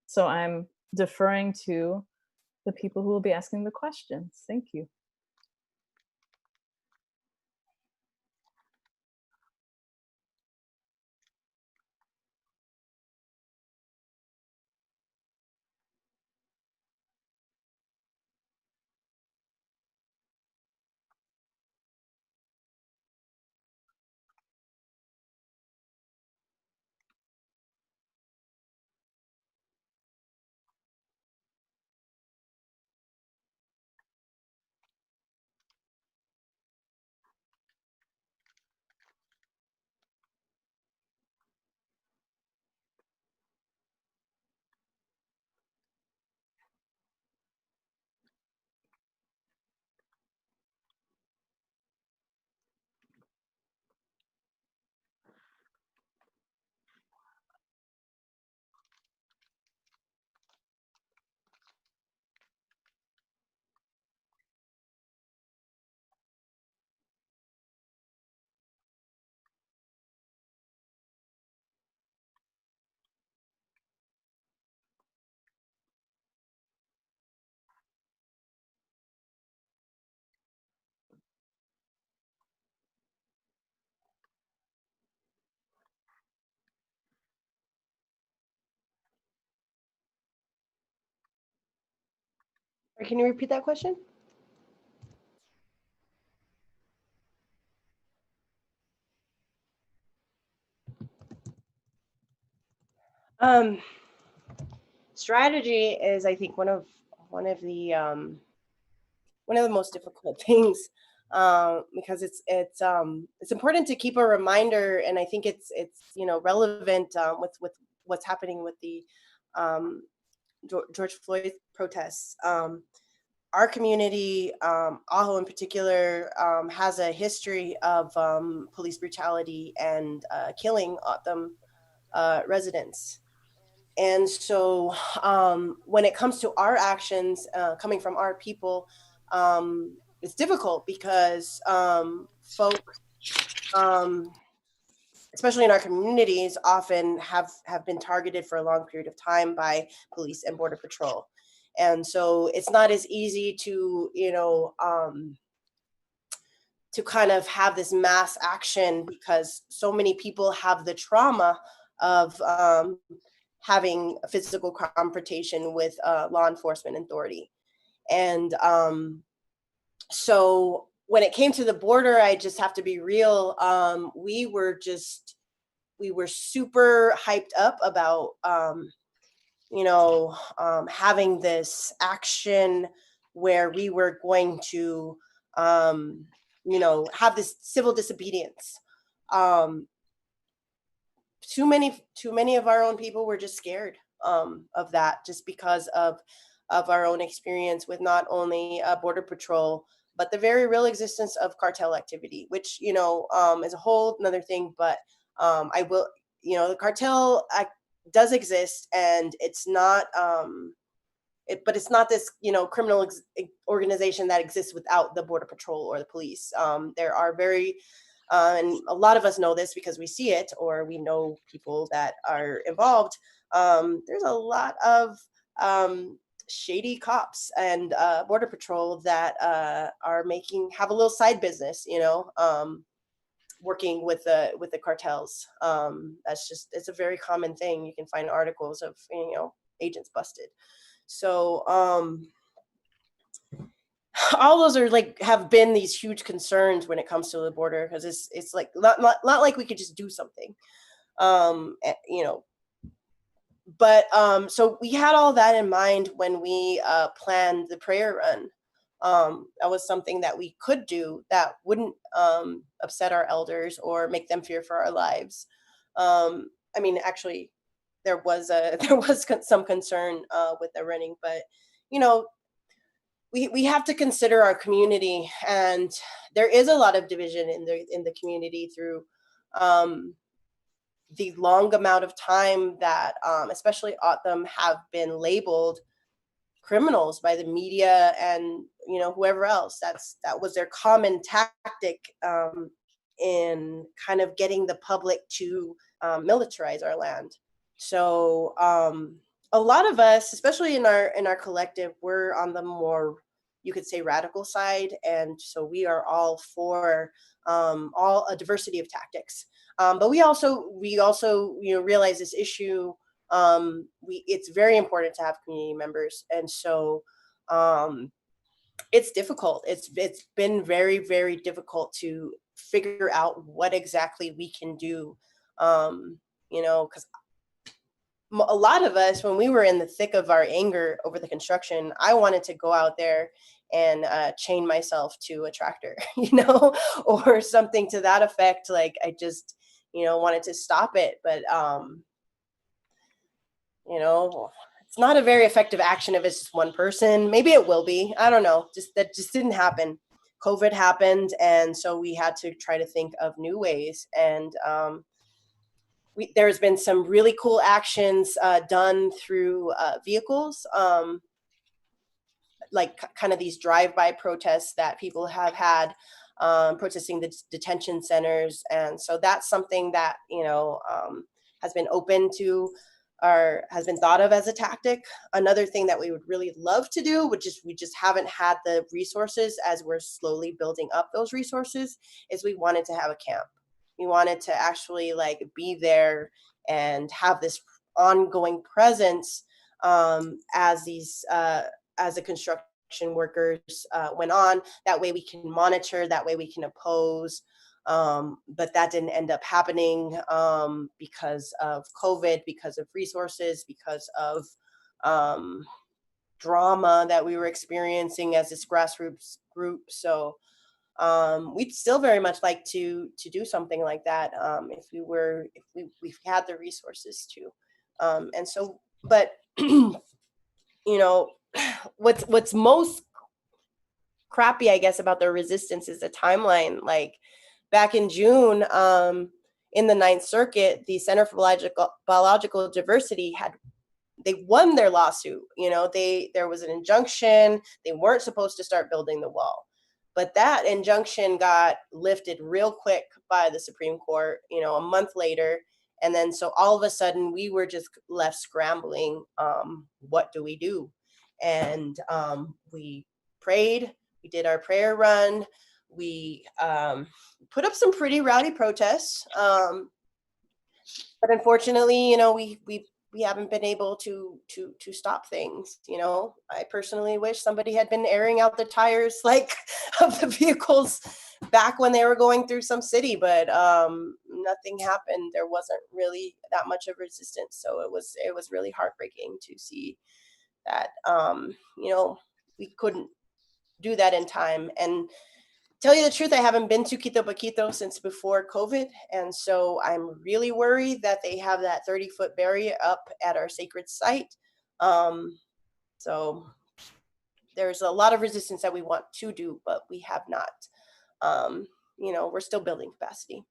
So I'm deferring to the people who will be asking the questions. Thank you.
Or can you repeat that question? Strategy is, I think, one of the most difficult things because it's important to keep a reminder, and I think it's relevant with what's happening with the um, George Floyd protests. Our community, Aho in particular, has a history of police brutality and killing Autumn residents. And so when it comes to our actions coming from our people, it's difficult because folks, um, especially in our communities, often have been targeted for a long period of time by police and border patrol. And so it's not as easy to kind of have this mass action because so many people have the trauma of having a physical confrontation with law enforcement authority. And so when it came to the border, I just have to be real. We were super hyped up about having this action where we were going to have this civil disobedience. Um, too many of our own people were just scared of that, just because of our own experience with not only border patrol but the very real existence of cartel activity, which is a whole another thing. But I will, the cartel does exist, and it's not but it's not this criminal organization that exists without the border patrol or the police. There are very and a lot of us know this because we see it or we know people that are involved. There's a lot of shady cops and border patrol that have a little side business, working with the cartels. It's a very common thing. You can find articles of agents busted. So all those are like have been these huge concerns when it comes to the border, because it's like not like we could just do something. You know, but so we had all that in mind when we planned the prayer run. That was something that we could do that wouldn't upset our elders or make them fear for our lives. I mean, actually, there was some concern with the running, but you know, we have to consider our community, and there is a lot of division in the community through um, the long amount of time that especially Autumn have been labeled criminals by the media and whoever else. That was their common tactic in kind of getting the public to militarize our land. So a lot of us, especially in our collective, we're on the more, you could say, radical side, and so we are all for all a diversity of tactics. But we also realize this issue. It's very important to have community members, and so um, it's difficult. It's been very, very difficult to figure out what exactly we can do. Because a lot of us, when we were in the thick of our anger over the construction, I wanted to go out there and chain myself to a tractor, or something to that effect. Like I just, wanted to stop it, but it's not a very effective action if it's just one person. Maybe it will be. I don't know. That just didn't happen. COVID happened, and so we had to try to think of new ways. And there's been some really cool actions done through vehicles, like kind of these drive-by protests that people have had, protesting the detention centers. And so that's something that has been open to, or has been thought of as a tactic. Another thing that we would really love to do, which is we just haven't had the resources, as we're slowly building up those resources, is we wanted to have a camp. We wanted to actually like be there and have this ongoing presence as the construction workers went on. That way we can monitor, that way we can oppose. But that didn't end up happening because of COVID, because of resources, because of drama that we were experiencing as this grassroots group. So we'd still very much like to do something like that, if we had the resources to. And so, but you know, what's most crappy, I guess, about the resistance is the timeline. Like back in June, in the Ninth Circuit, the Center for Biological Diversity they won their lawsuit. There was an injunction. They weren't supposed to start building the wall, but that injunction got lifted real quick by the Supreme Court, a month later. And then so all of a sudden we were just left scrambling. What do we do? And we prayed. We did our prayer run. We put up some pretty rowdy protests. But unfortunately, we haven't been able to stop things. I personally wish somebody had been airing out the tires like of the vehicles back when they were going through some city, but nothing happened. There wasn't really that much of resistance, so it was really heartbreaking to see that we couldn't do that in time. And tell you the truth, I haven't been to Quito Baquito since before COVID. And so I'm really worried that they have that 30-foot barrier up at our sacred site. So there's a lot of resistance that we want to do, but we have not. We're still building capacity.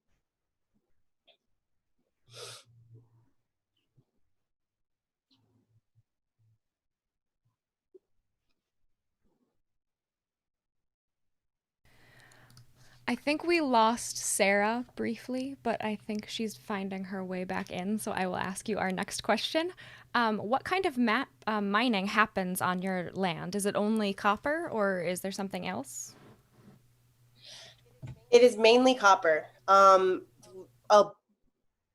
I think we lost Sarah briefly, but I think she's finding her way back in. So I will ask you our next question. What kind of mining happens on your land? Is it only copper or is there something else?
It is mainly copper. A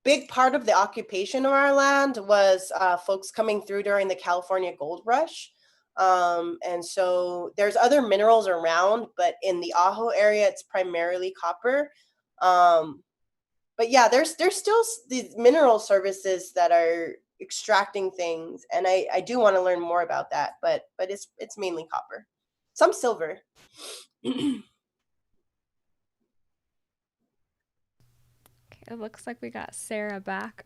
big part of the occupation of our land was folks coming through during the California gold rush. And so there's other minerals around, but in the Ajo area, it's primarily copper. But yeah, there's still these mineral services that are extracting things, and I do want to learn more about that. But it's mainly copper, some silver.
It looks like we got Sarah back.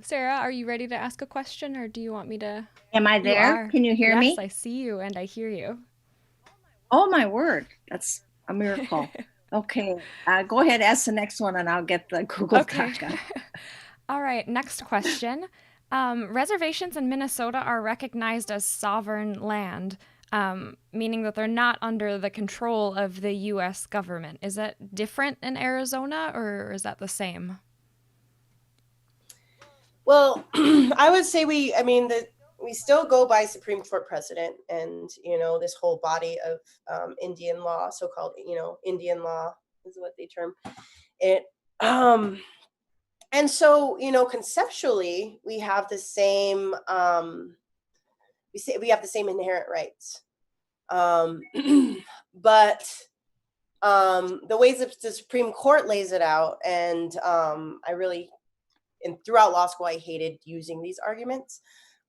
Sarah, are you ready to ask a question, or do you want me to?
Am I
You
there?
are.
Can you hear me?
Yes, I see you and I hear you.
Oh, my word. That's a miracle. Okay. Go ahead, ask the next one, and I'll get the Google
Okay.
Doc up.
All right, next question. Reservations in Minnesota are recognized as sovereign land, meaning that they're not under the control of the U.S. government. Is that different in Arizona, or is that the same?
Well, I would say we still go by Supreme Court precedent, and this whole body of Indian law, so-called Indian law is what they term it. And so conceptually we have the same we have the same inherent rights, but the ways that the Supreme Court lays it out, and and throughout law school, I hated using these arguments,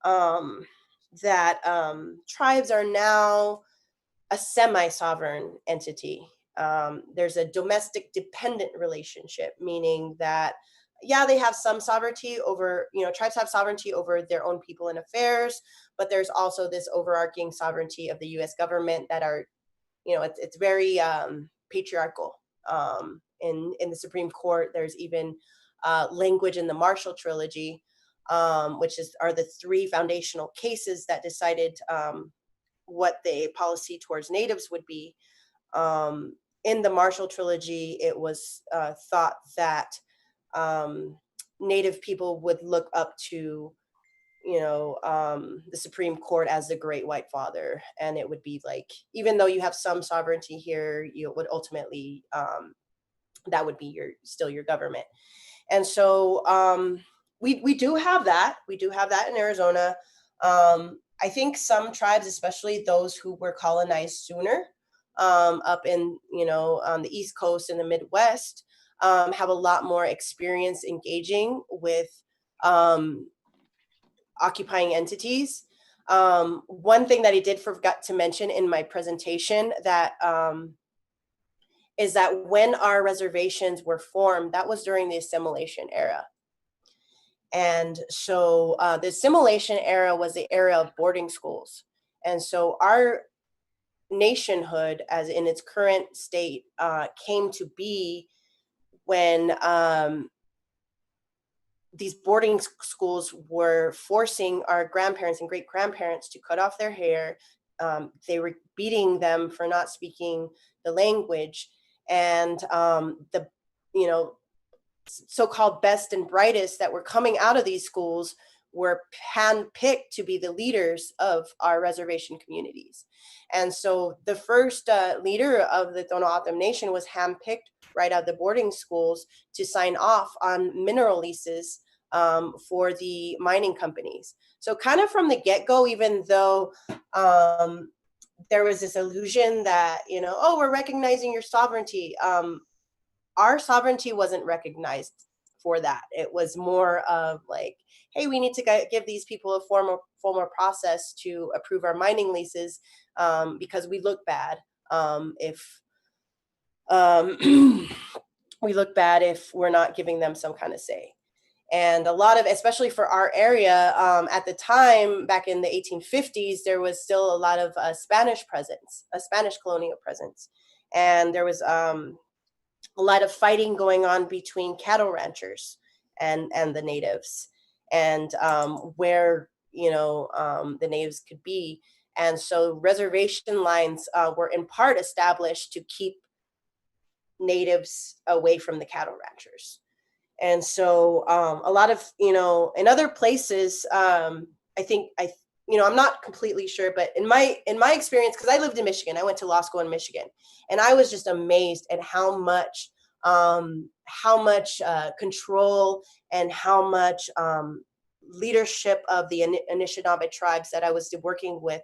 that tribes are now a semi-sovereign entity. There's a domestic dependent relationship, meaning that, yeah, they have some sovereignty over, tribes have sovereignty over their own people and affairs, but there's also this overarching sovereignty of the U.S. government that are, it's very patriarchal. In the Supreme Court, there's even language in the Marshall Trilogy, which are the three foundational cases that decided what the policy towards natives would be. In the Marshall Trilogy, it was thought that Native people would look up to, the Supreme Court as the Great White Father, and it would be like, even though you have some sovereignty here, you would ultimately that would be still your government. And so we do have that. We do have that in Arizona. I think some tribes, especially those who were colonized sooner, up in, on the East Coast and the Midwest, have a lot more experience engaging with occupying entities. One thing that I did forget to mention in my presentation that is that when our reservations were formed, that was during the assimilation era. And so the assimilation era was the era of boarding schools. And so our nationhood, as in its current state, came to be when these boarding schools were forcing our grandparents and great grandparents to cut off their hair. They were beating them for not speaking the language, and the, you know, so-called best and brightest that were coming out of these schools were handpicked to be the leaders of our reservation communities. And so the first leader of the Tohono O'odham Nation was handpicked right out of the boarding schools to sign off on mineral leases for the mining companies. So kind of from the get-go, even though there was this illusion that, you know, oh, we're recognizing your sovereignty. Our sovereignty wasn't recognized for that. It was more of like, hey, we need to give these people a formal process to approve our mining leases because we look bad if we look bad if we're not giving them some kind of say. And a lot of, especially for our area, at the time, back in the 1850s, there was still a lot of Spanish presence, a Spanish colonial presence. And there was a lot of fighting going on between cattle ranchers and the natives, and where, you know, the natives could be. And so reservation lines were in part established to keep natives away from the cattle ranchers. And so a lot of, you know, in other places, you know, I'm not completely sure, but in my experience, because I lived in Michigan, I went to law school in Michigan, and I was just amazed at how much control and how much leadership of the Anishinaabe tribes that I was working with,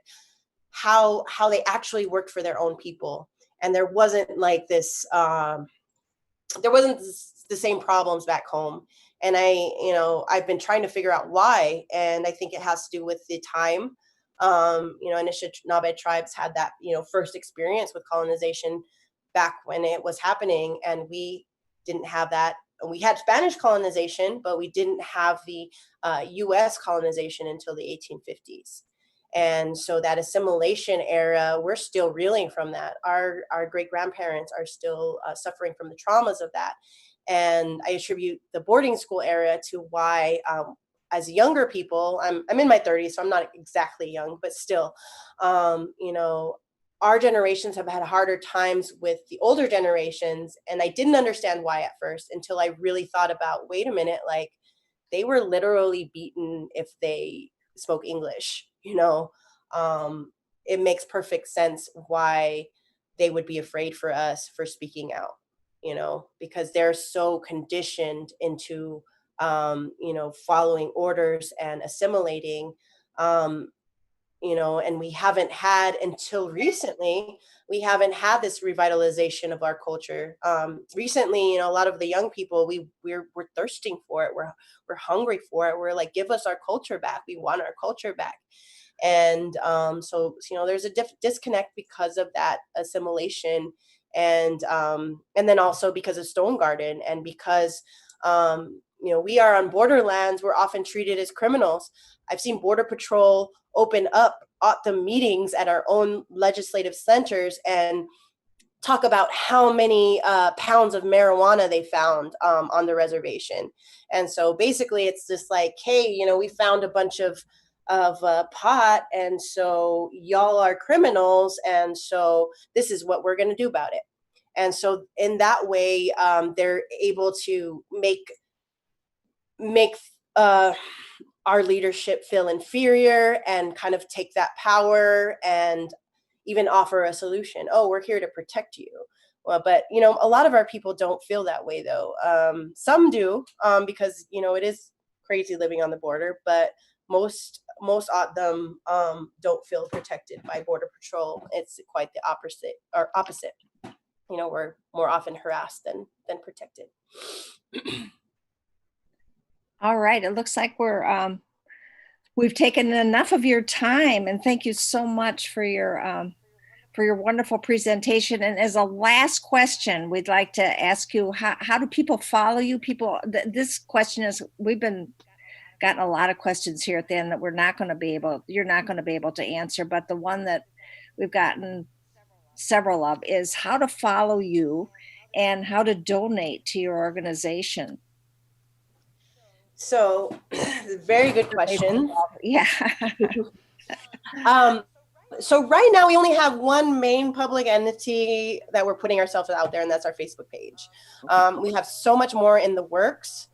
how they actually worked for their own people. And there wasn't like this, there wasn't the same problems back home. And I've been trying to figure out why. And I think it has to do with the time. You know, Anishinaabe tribes had that, you know, first experience with colonization back when it was happening. And we didn't have that. We had Spanish colonization, but we didn't have the US colonization until the 1850s. And so that assimilation era, we're still reeling from that. Our great grandparents are still suffering from the traumas of that. And I attribute the boarding school era to why, as younger people, I'm in my 30s, so I'm not exactly young, but still, you know, our generations have had harder times with the older generations. And I didn't understand why at first until I really thought about, wait a minute, like they were literally beaten if they spoke English, you know. It makes perfect sense why they would be afraid for us for speaking out, you know, because they're so conditioned into, you know, following orders and assimilating, you know, and we haven't had until recently, we haven't had this revitalization of our culture. Recently, you know, a lot of the young people, we're thirsting for it. We're hungry for it. We're like, give us our culture back. We want our culture back. And so, you know, there's a disconnect because of that assimilation, and then also because of Stone Garden, and because you know, we are on borderlands. We're often treated as criminals. I've seen Border Patrol open up at the meetings at our own legislative centers and talk about how many pounds of marijuana they found on the reservation. And so basically it's just like, hey, you know, we found a bunch of pot, and so y'all are criminals, and so this is what we're going to do about it. And so in that way, they're able to make our leadership feel inferior and kind of take that power and even offer a solution. Oh, we're here to protect you. Well, but you know, a lot of our people don't feel that way though. Some do, because you know, it is crazy living on the border, but most of them don't feel protected by Border Patrol. It's quite the opposite. You know, we're more often harassed than protected.
All right. It looks like we've taken enough of your time, and thank you so much for your for your wonderful presentation. And as a last question, we'd like to ask you, how do people follow you? This question is, we've been gotten a lot of questions here at the end that you're not going to be able to answer, but the one that we've gotten several of is how to follow you and how to donate to your organization.
So, very good question.
Yeah.
So right now we only have one main public entity that we're putting ourselves out there, and that's our Facebook page. We have so much more in the works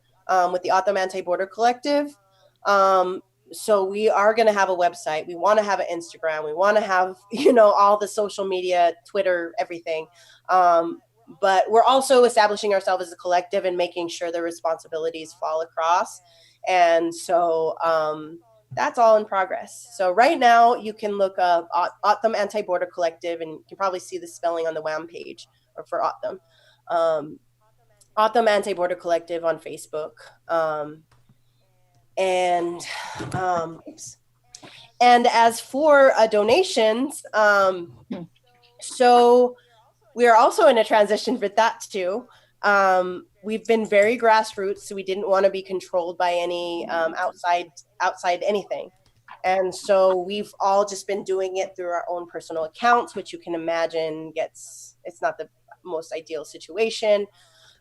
with the Autumn Anti-Border Collective. So we are going to have a website. We want to have an Instagram. We want to have, all the social media, Twitter, everything. But we're also establishing ourselves as a collective and making sure the responsibilities fall across. And so that's all in progress. So right now you can look up Autumn Anti-Border Collective, and you can probably see the spelling on the WAMM page or for Autumn. Autumn Anti-Border Collective on Facebook. And as for donations, so we are also in a transition for that too. We've been very grassroots, so we didn't want to be controlled by any outside anything. And so we've all just been doing it through our own personal accounts, which you can imagine it's not the most ideal situation.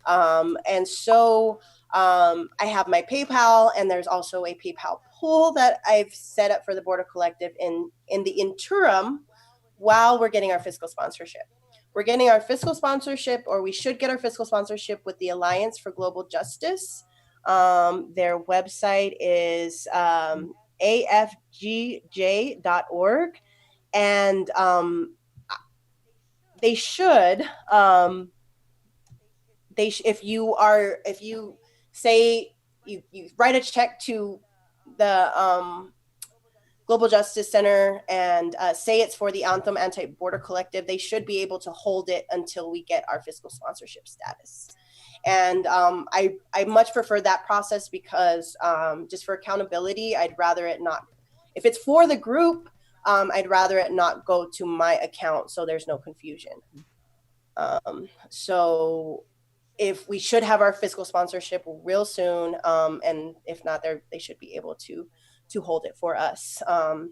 And so I have my PayPal, and there's also a PayPal pool that I've set up for the Border Collective in the interim while we're getting our fiscal sponsorship. We're getting our fiscal sponsorship, or we should get our fiscal sponsorship with the Alliance for Global Justice. Their website is afgj.org, and they should. If you say you write a check to the Global Justice Center and say it's for the Autumn Anti-Border Collective, they should be able to hold it until we get our fiscal sponsorship status. And I much prefer that process because just for accountability, I'd rather it not, if it's for the group, I'd rather it not go to my account so there's no confusion. So if we should have our fiscal sponsorship real soon, and if not, they should be able to hold it for us,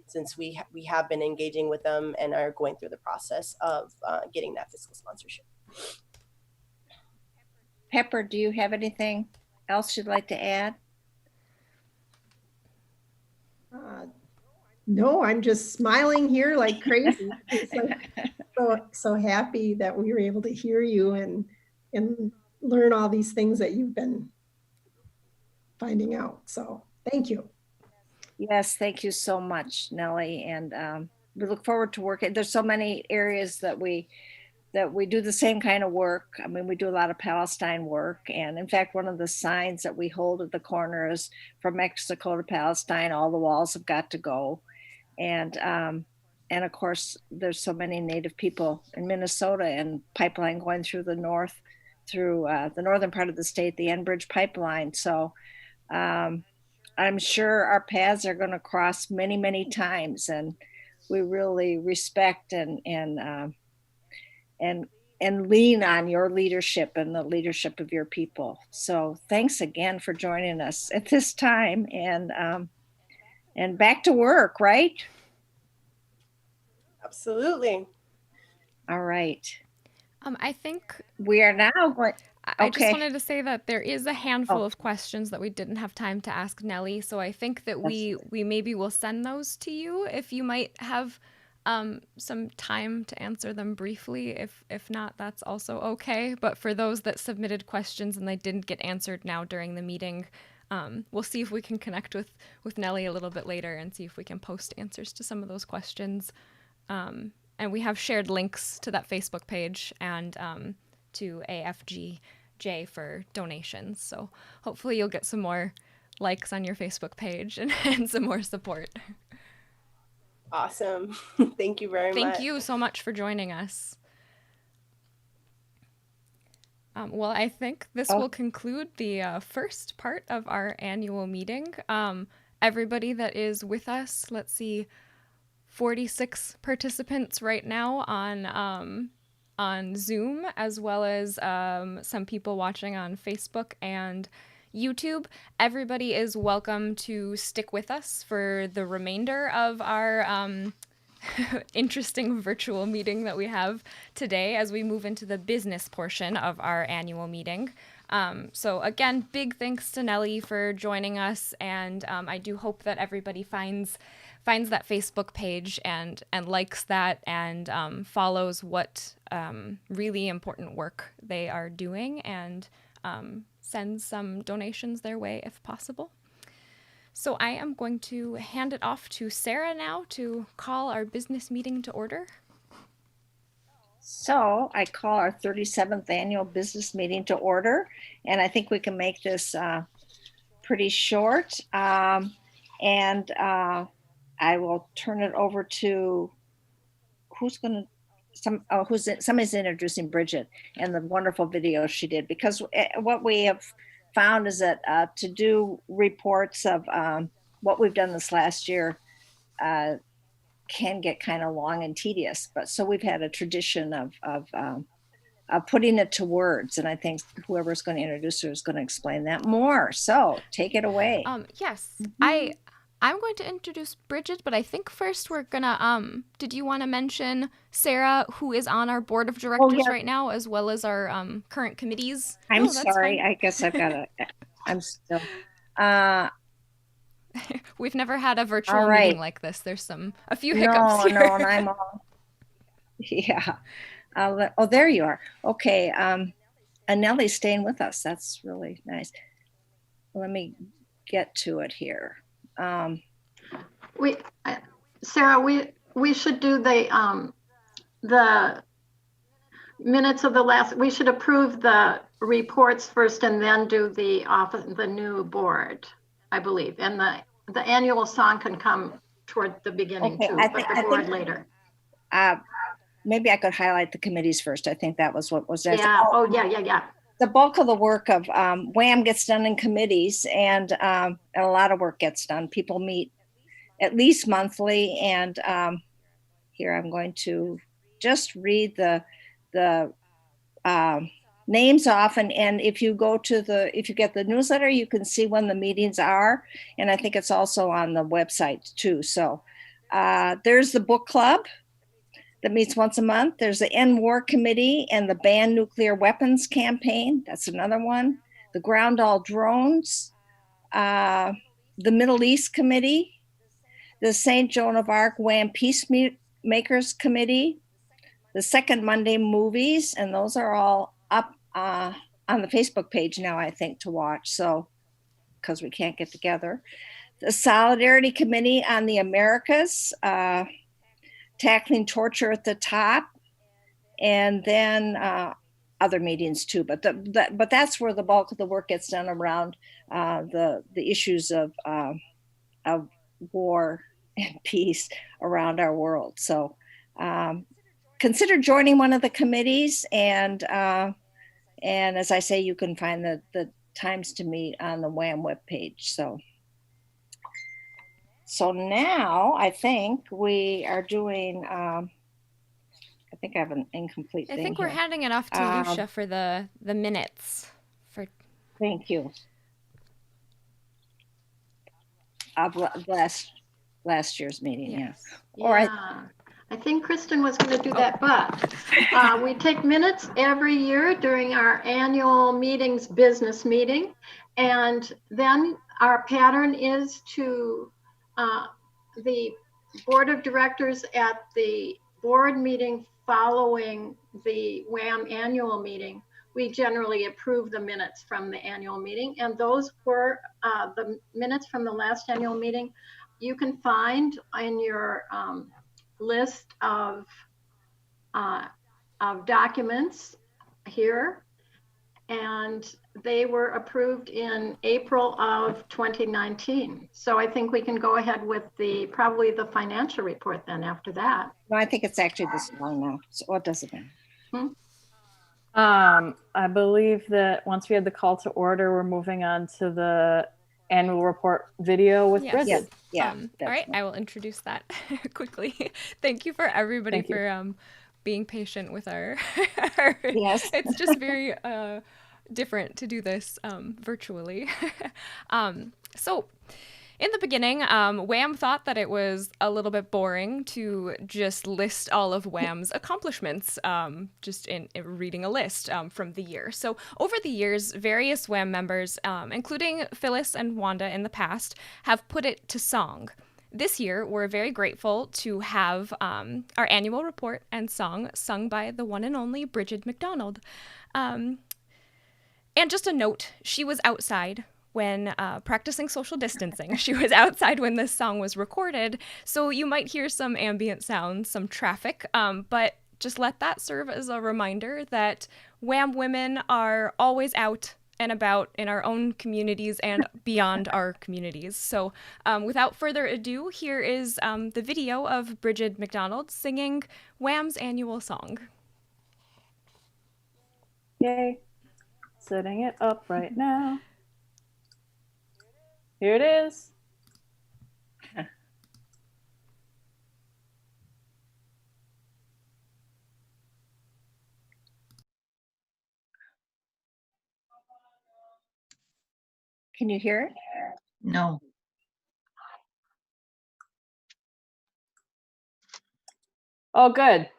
since we have been engaging with them and are going through the process of getting that fiscal sponsorship.
Pepper, do you have anything else you'd like to add?
No, I'm just smiling here like crazy. so happy that we were able to hear you and learn all these things that you've been finding out. So thank you.
Yes, thank you so much, Nellie. And we look forward to working. There's so many areas that we do the same kind of work. I mean, we do a lot of Palestine work. And in fact, one of the signs that we hold at the corner is from Mexico to Palestine, all the walls have got to go. And of course, there's so many Native people in Minnesota, and pipeline going through the northern part of the state, the Enbridge pipeline. So I'm sure our paths are going to cross many, many times, and we really respect and lean on your leadership and the leadership of your people. So thanks again for joining us at this time, and back to work, right?
Absolutely.
All right.
I think
we are now going.
I just wanted to say that there is a handful of questions that we didn't have time to ask Nellie. So I think that we maybe will send those to you if you might have some time to answer them briefly. If not, that's also okay. But for those that submitted questions and they didn't get answered now during the meeting, we'll see if we can connect with Nellie a little bit later and see if we can post answers to some of those questions. And we have shared links to that Facebook page and to AFGJ for donations. So hopefully you'll get some more likes on your Facebook page and some more support.
Awesome. Thank you very much.
Thank you so much for joining us. Well, I think this will conclude the first part of our annual meeting. Everybody that is with us, let's see, 46 participants right now on Zoom, as well as some people watching on Facebook and YouTube. Everybody is welcome to stick with us for the remainder of our interesting virtual meeting that we have today as we move into the business portion of our annual meeting. So again, big thanks to Nellie for joining us, and I do hope that everybody finds that Facebook page and likes that and follows what really important work they are doing, and sends some donations their way if possible. So I am going to hand it off to Sarah now to call our business meeting to order.
So I call our 37th annual business meeting to order, and I think we can make this pretty short. And I will turn it over to somebody's introducing Bridget and the wonderful video she did, because what we have found is that to do reports of what we've done this last year can get kind of long and tedious, but so we've had a tradition of putting it to words, and I think whoever's going to introduce her is going to explain that more. So take it away.
Yes, I'm going to introduce Bridget, but I think first we're gonna did you want to mention Sarah, who is on our board of directors right now, as well as our current committees?
I'm sorry, fine. I guess I've got I'm still
we've never had a virtual meeting like this. There's a few hiccups here.
No, and I'm all yeah. Oh, there you are. Okay, and Nellie's staying with us. That's really nice. Let me get to it here.
Sarah, we should do the minutes of the last. We should approve the reports first, and then do the new board, I believe. And the annual song can come toward the beginning too, but the board later.
Maybe I could highlight the committees first. I think that was what was there.
Yeah. Oh, yeah.
The bulk of the work of WAMM gets done in committees, and a lot of work gets done. People meet at least monthly, and here I'm going to just read the names off, and if you get the newsletter, you can see when the meetings are, and I think it's also on the website too. So there's the book club that meets once a month. There's the End War Committee and the Ban Nuclear Weapons Campaign. That's another one. The Ground All Drones, the Middle East Committee, the St. Joan of Arc WAMM Peacemakers Committee, the Second Monday Movies, and those are all up on the Facebook page now, I think, to watch. So, because we can't get together. The Solidarity Committee on the Americas, Tackling Torture at the top, and then other meetings too. But that's where the bulk of the work gets done, around the issues of war and peace around our world. So consider joining one of the committees, and as I say, you can find the times to meet on the WAMM webpage. So now I think we are doing, I think I have an incomplete thing.
I think we're handing it off to Lucia for the minutes.
Thank you. Of last year's meeting, yes.
I think Kristen was going to do that, but we take minutes every year during our annual business meeting, and then our pattern is to the board of directors at the board meeting following the WAMM annual meeting, we generally approve the minutes from the annual meeting. And those were the minutes from the last annual meeting. You can find in your list of documents here. And they were approved in April of 2019. So I think we can go ahead with probably the financial report then after that.
No, I think it's actually this long now. So what does it mean?
I believe that once we had the call to order, we're moving on to the annual report video with
Yes.
Bridget.
Yeah.
All right, I will introduce that quickly. Thank you for everybody
Thank you.
for being patient with our.
Yes.
It's just very different to do this virtually. So, in the beginning, WAMM thought that it was a little bit boring to just list all of WAMM's accomplishments, just in reading a list from the year. So over the years, various WAMM members, including Phyllis and Wanda in the past, have put it to song. This year, we're very grateful to have our annual report and song sung by the one and only Bridget McDonald. And just a note, she was outside when practicing social distancing. She was outside when this song was recorded, so you might hear some ambient sounds, some traffic, but just let that serve as a reminder that WAMM women are always out and about in our own communities and beyond our communities. So without further ado, here is the video of Bridget McDonald singing WAMM's annual song.
Yay. Setting it up right now. Here it is.
Can you hear it?
No.
Oh, good.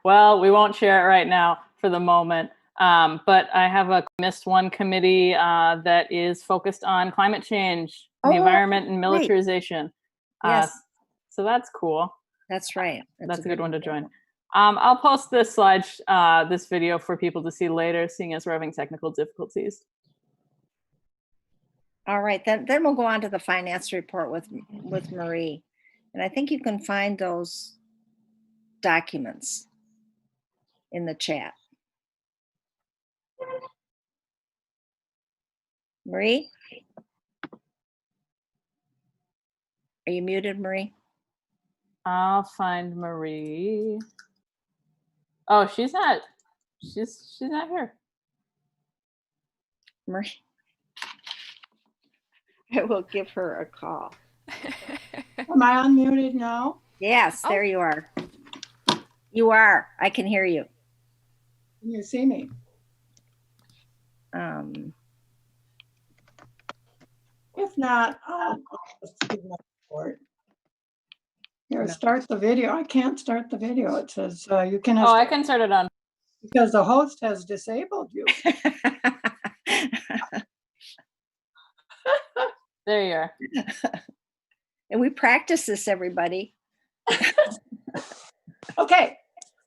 Well, we won't share it right now for the moment. But I have a missed one committee that is focused on climate change, the environment, and militarization.
Yes.
So that's cool.
That's right.
That's a good one to join. I'll post this slide, this video for people to see later, seeing as we're having technical difficulties.
All right, then we'll go on to the finance report with Marie. And I think you can find those documents in the chat. Marie? Are you muted, Marie?
I'll find Marie. Oh, she's not here.
Marie? I will give her a call.
Am I unmuted now?
Yes, there you are. You are. I can hear you.
Can you see me? If not, I'll just give my report. Here, start the video. I can't start the video. It says you can.
Oh, I can start it on.
Because the host has disabled you.
There you are.
And we practice this, everybody.
Okay.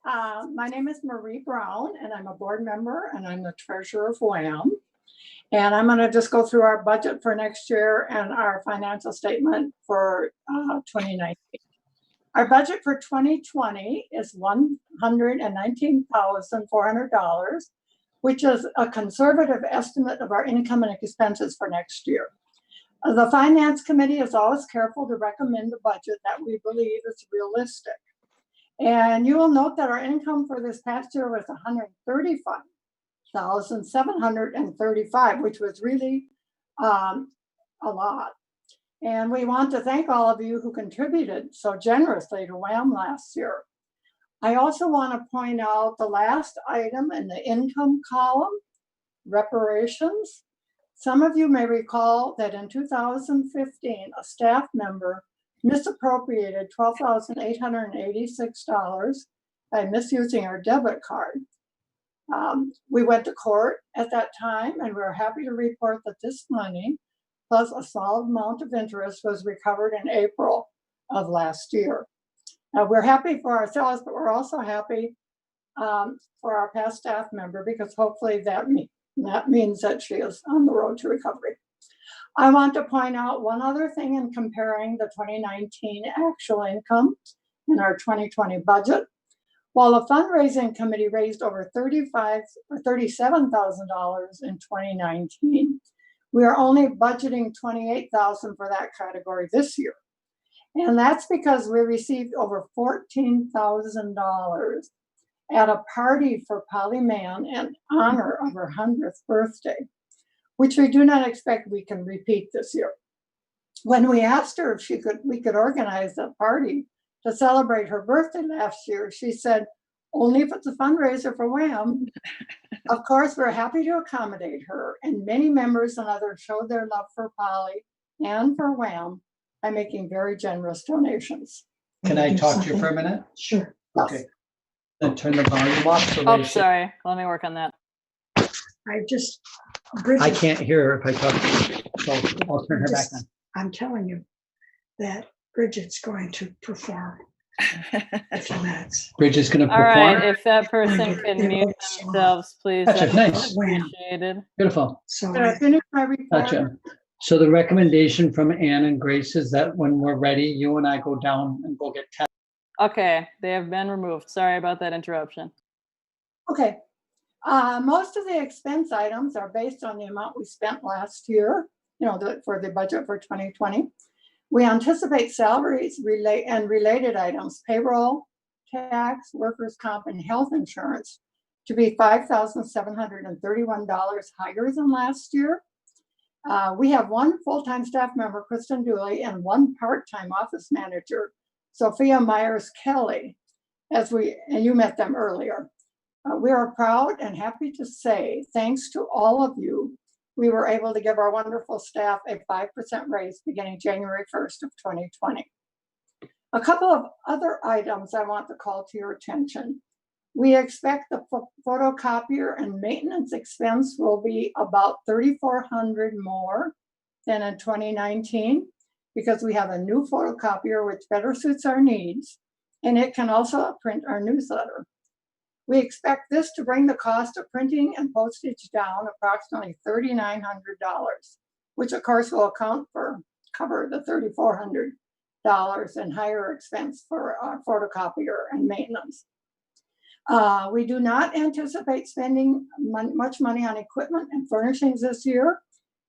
My name is Marie Brown, and I'm a board member, and I'm the treasurer of WAMM. And I'm going to just go through our budget for next year and our financial statement for 2019. Our budget for 2020 is $119,400, which is a conservative estimate of our income and expenses for next year. The Finance Committee is always careful to recommend a budget that we believe is realistic. And you will note that our income for this past year was $135,735, which was really a lot. And we want to thank all of you who contributed so generously to WAMM last year. I also want to point out the last item in the income column, reparations. Some of you may recall that in 2015, a staff member misappropriated $12,886 by misusing our debit card. We went to court at that time, and we were happy to report that this money, plus a small amount of interest, was recovered in April of last year. Now, we're happy for ourselves, but we're also happy for our past staff member, because hopefully that means that she is on the road to recovery. I want to point out one other thing in comparing the 2019 actual income and our 2020 budget. While the fundraising committee raised over $37,000 in 2019, we are only budgeting $28,000 for that category this year. And that's because we received over $14,000 at a party for Polly Mann in honor of her 100th birthday.
which we do not expect we can repeat this year. When we asked her if we could organize a party to celebrate her birthday last year, she said, only if it's a fundraiser for WAMM. Of course, we're happy to accommodate her, and many members and others showed their love for Polly and for WAMM by making very generous donations.
Can I talk to you for a minute?
Sure.
Okay. Then turn the volume off. So
Oh, sorry. Let me work on that.
I can't hear her if I talk to you, so I'll turn her back on.
I'm telling you that Bridget's going to perform in a few minutes.
Bridget's going to
All
perform.
right. If that person can mute themselves, please.
Gotcha.
That's
Nice.
appreciated.
Beautiful.
So
Can I finish my report?
Gotcha. So the recommendation from Ann and Grace is that when we're ready, you and I go down and go get tested.
Okay, they have been removed. Sorry about that interruption.
Okay. Most of the expense items are based on the amount we spent last year, for the budget for 2020. We anticipate salaries and related items, payroll, tax, workers' comp, and health insurance to be $5,731 higher than last year. We have one full-time staff member, Kristen Dooley, and one part-time office manager, Sophia Myers-Kelly, and you met them earlier. We are proud and happy to say, thanks to all of you, we were able to give our wonderful staff a 5% raise beginning January 1st of 2020. A couple of other items I want to call to your attention. We expect the photocopier and maintenance expense will be about $3,400 more than in 2019 because we have a new photocopier which better suits our needs, and it can also print our newsletter. We expect this to bring the cost of printing and postage down approximately $3,900, which of course will cover the $3,400 in higher expense for our photocopier and maintenance. We do not anticipate spending much money on equipment and furnishings this year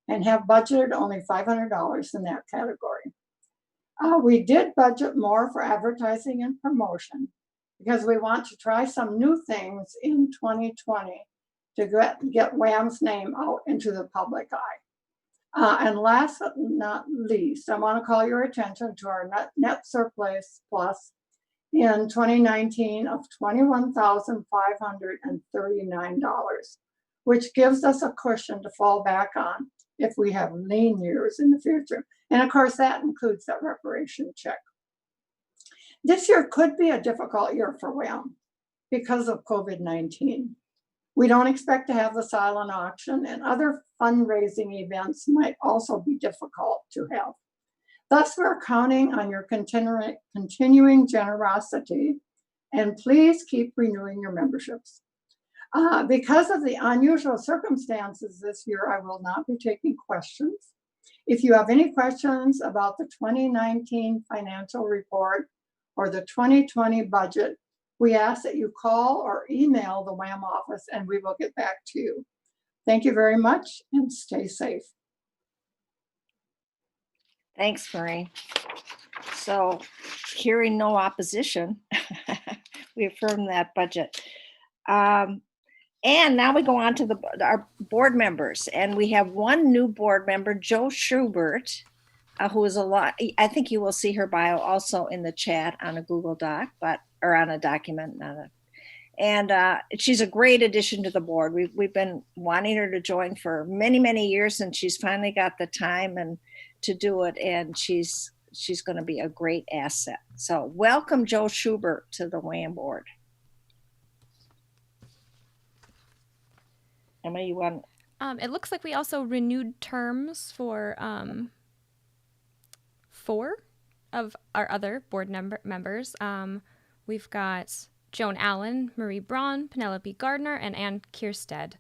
and have budgeted only $500 in that category. We did budget more for advertising and promotion because we want to try some new things in 2020 to get WAMM's name out into the public eye. And last but not least, I want to call your attention to our net surplus plus in 2019 of $21,539, which gives us a cushion to fall back on if we have lean years in the future. And of course, that includes that reparation check. This year could be a difficult year for WAMM because of COVID-19. We don't expect to have the silent auction, and other fundraising events might also be difficult to have. Thus, we're counting on your continuing generosity, and please keep renewing your memberships. Because of the unusual circumstances this year, I will not be taking questions. If you have any questions about the 2019 financial report or the 2020 budget, we ask that you call or email the WAMM office and we will get back to you. Thank you very much and stay safe.
Thanks, Marie. So, hearing no opposition, we affirm that budget. And now we go on to our board members, and we have one new board member, Joe Schubert, who is I think you will see her bio also in the chat on a Google Doc, or on a document, and she's a great addition to the board. We've been wanting her to join for many, many years, and she's finally got the time and to do it, and she's going to be a great asset. So welcome, Joe Schubert, to the WAMM board. Emma, you want?
It looks like we also renewed terms for 4 of our other board members. We've got Joan Allen, Marie Braun, Penelope Gardner, and Ann Kierstead.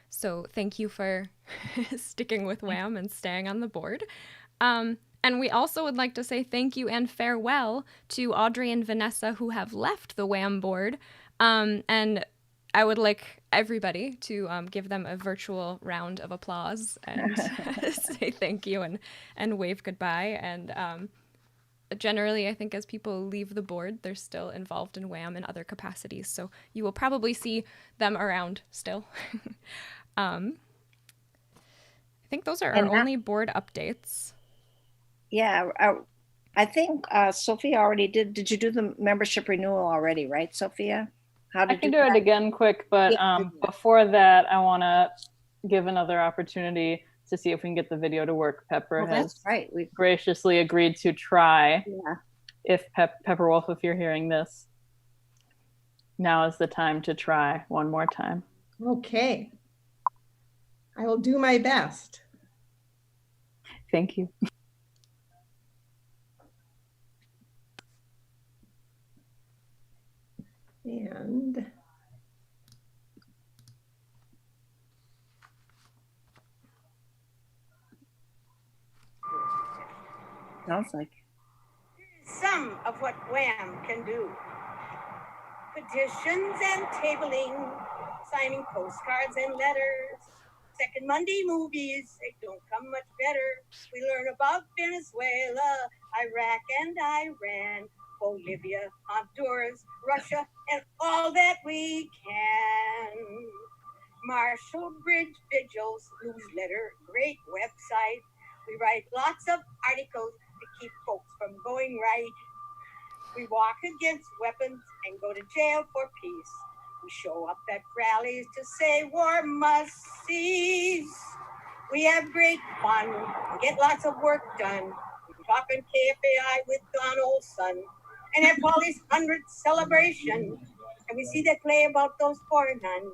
So thank you for sticking with WAMM and staying on the board. And we also would like to say thank you and farewell to Audrey and Vanessa, who have left the WAMM board. And I would like everybody to give them a virtual round of applause and say thank you and wave goodbye. And generally, I think as people leave the board, they're still involved in WAMM in other capacities. So you will probably see them around still. I think those are
And
our
that-
only board updates.
Yeah, I think Sophia already did. Did you do the membership renewal already, right, Sophia? How
I
did
can
you
do it again quick, but
Yeah.
before that, I want to give another opportunity to see if we can get the video to work. Pepper
Oh,
has
that's right. We
graciously agreed to try.
yeah.
If Pepper Wolf, if you're hearing this, now is the time to try one more time.
Okay. I will do my best.
Thank you.
And
Sounds like
some of what WAMM can do. Petitions and tabling, signing postcards and letters. Second Monday movies, they don't come much better. We learn about Venezuela, Iraq and Iran, Bolivia, Honduras, Russia, and all that we can. Marshall Bridge Vigils newsletter, great website. We write lots of articles to keep folks from going right. We walk against weapons and go to jail for peace. We show up at rallies to say war must cease. We have great fun and get lots of work done. We talk on KFAI with Don Olson and have all these 100th celebration. And we see that play about those poor nuns.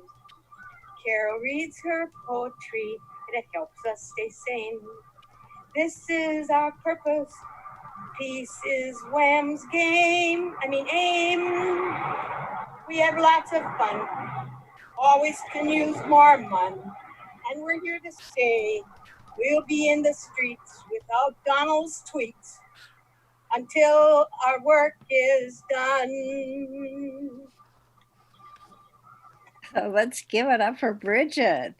Carol reads her poetry and it helps us stay sane. This is our purpose. Peace is WAMM's aim. We have lots of fun. Always can use more mun. And we're here to stay. We'll be in the streets without Donald's tweets until our work is done.
let's give it up for Bridget.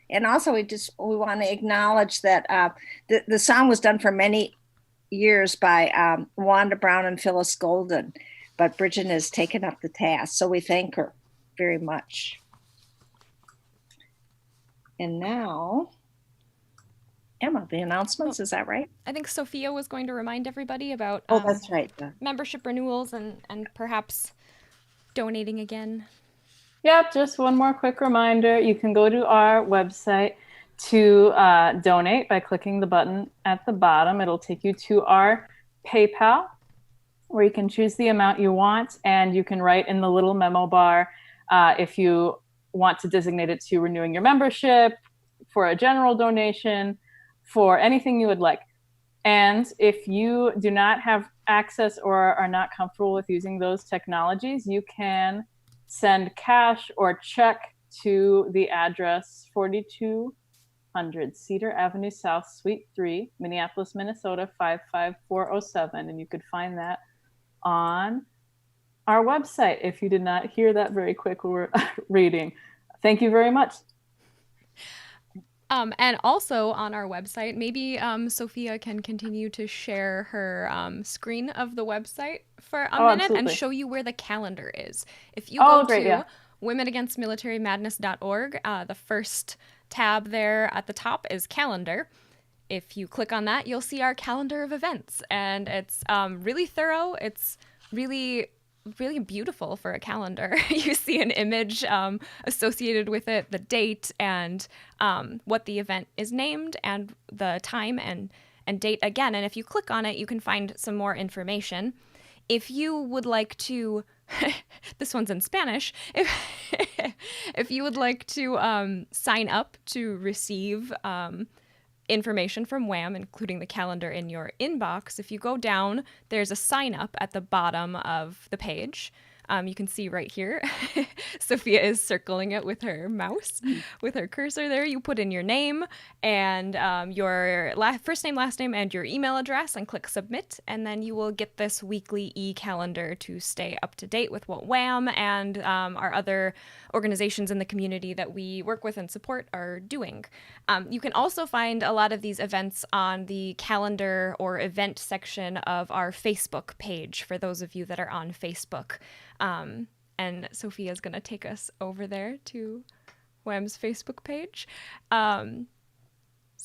And also, we want to acknowledge that the song was done for many years by Wanda Brown and Phyllis Golden, but Bridget has taken up the task, so we thank her very much. And now, Emma, the announcements, is that right?
I think Sophia was going to remind everybody about
Oh, that's right.
membership renewals and perhaps donating again.
Yep, just one more quick reminder. You can go to our website to donate by clicking the button at the bottom. It'll take you to our PayPal, where you can choose the amount you want, and you can write in the little memo bar if you want to designate it to renewing your membership, for a general donation, for anything you would like. And if you do not have access or are not comfortable with using those technologies, you can send cash or check to the address 4200 Cedar Avenue South, Suite 3, Minneapolis, Minnesota 55407. And you could find that on our website if you did not hear that very quick reading. Thank you very much.
And also on our website, maybe Sophia can continue to share her screen of the website for a minute
absolutely.
and show you where the calendar is. If you go to womenagainstmilitarymadness.org, the first tab there at the top is calendar. If you click on that, you'll see our calendar of events, and it's really thorough. It's really beautiful for a calendar. You see an image associated with it, the date, and what the event is named, and the time and date again. And if you click on it, you can find some more information. If you would like to, this one's in Spanish, if you would like to sign up to receive information from WAMM, including the calendar in your inbox, if you go down, there's a sign up at the bottom of the page. You can see right here, Sophia is circling it with her mouse, with her cursor there. You put in your name and your first name, last name, and your email address and click submit. And then you will get this weekly e-calendar to stay up to date with what WAMM and our other organizations in the community that we work with and support are doing. You can also find a lot of these events on the calendar or event section of our Facebook page for those of you that are on Facebook. And Sophia's going to take us over there to WAMM's Facebook page.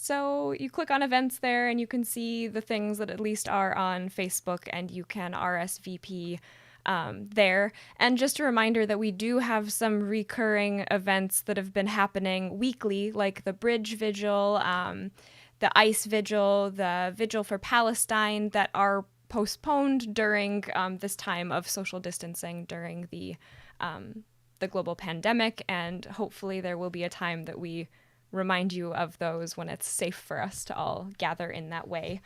So you click on events there and you can see the things that at least are on Facebook, and you can RSVP there. And just a reminder that we do have some recurring events that have been happening weekly, like the Bridge Vigil, the Ice Vigil, the Vigil for Palestine, that are postponed during this time of social distancing during the global pandemic. And hopefully there will be a time that we remind you of those when it's safe for us to all gather in that way.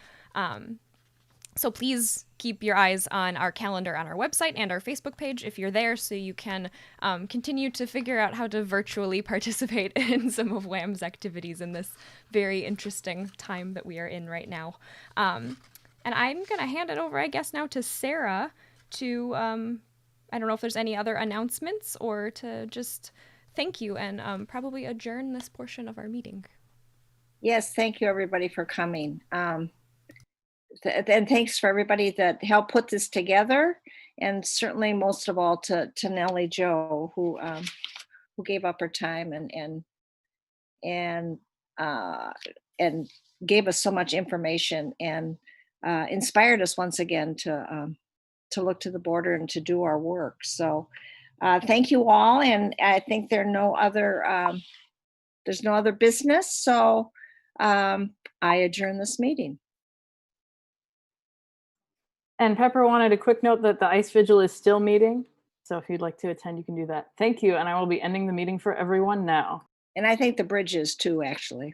So please keep your eyes on our calendar on our website and our Facebook page if you're there, so you can continue to figure out how to virtually participate in some of WAMM's activities in this very interesting time that we are in right now. And I'm going to hand it over, I guess, now to Sarah to, I don't know if there's any other announcements, or to just thank you and probably adjourn this portion of our meeting.
Yes, thank you everybody for coming. And thanks for everybody that helped put this together, and certainly most of all to Nellie Jo, who gave up her time and gave us so much information, and inspired us once again to look to the border and to do our work. So thank you all, and I think there's no other business, so I adjourn this meeting.
And Pepper wanted a quick note that the Ice Vigil is still meeting. So if you'd like to attend, you can do that. Thank you. And I will be ending the meeting for everyone now.
And I think the bridge is too, actually.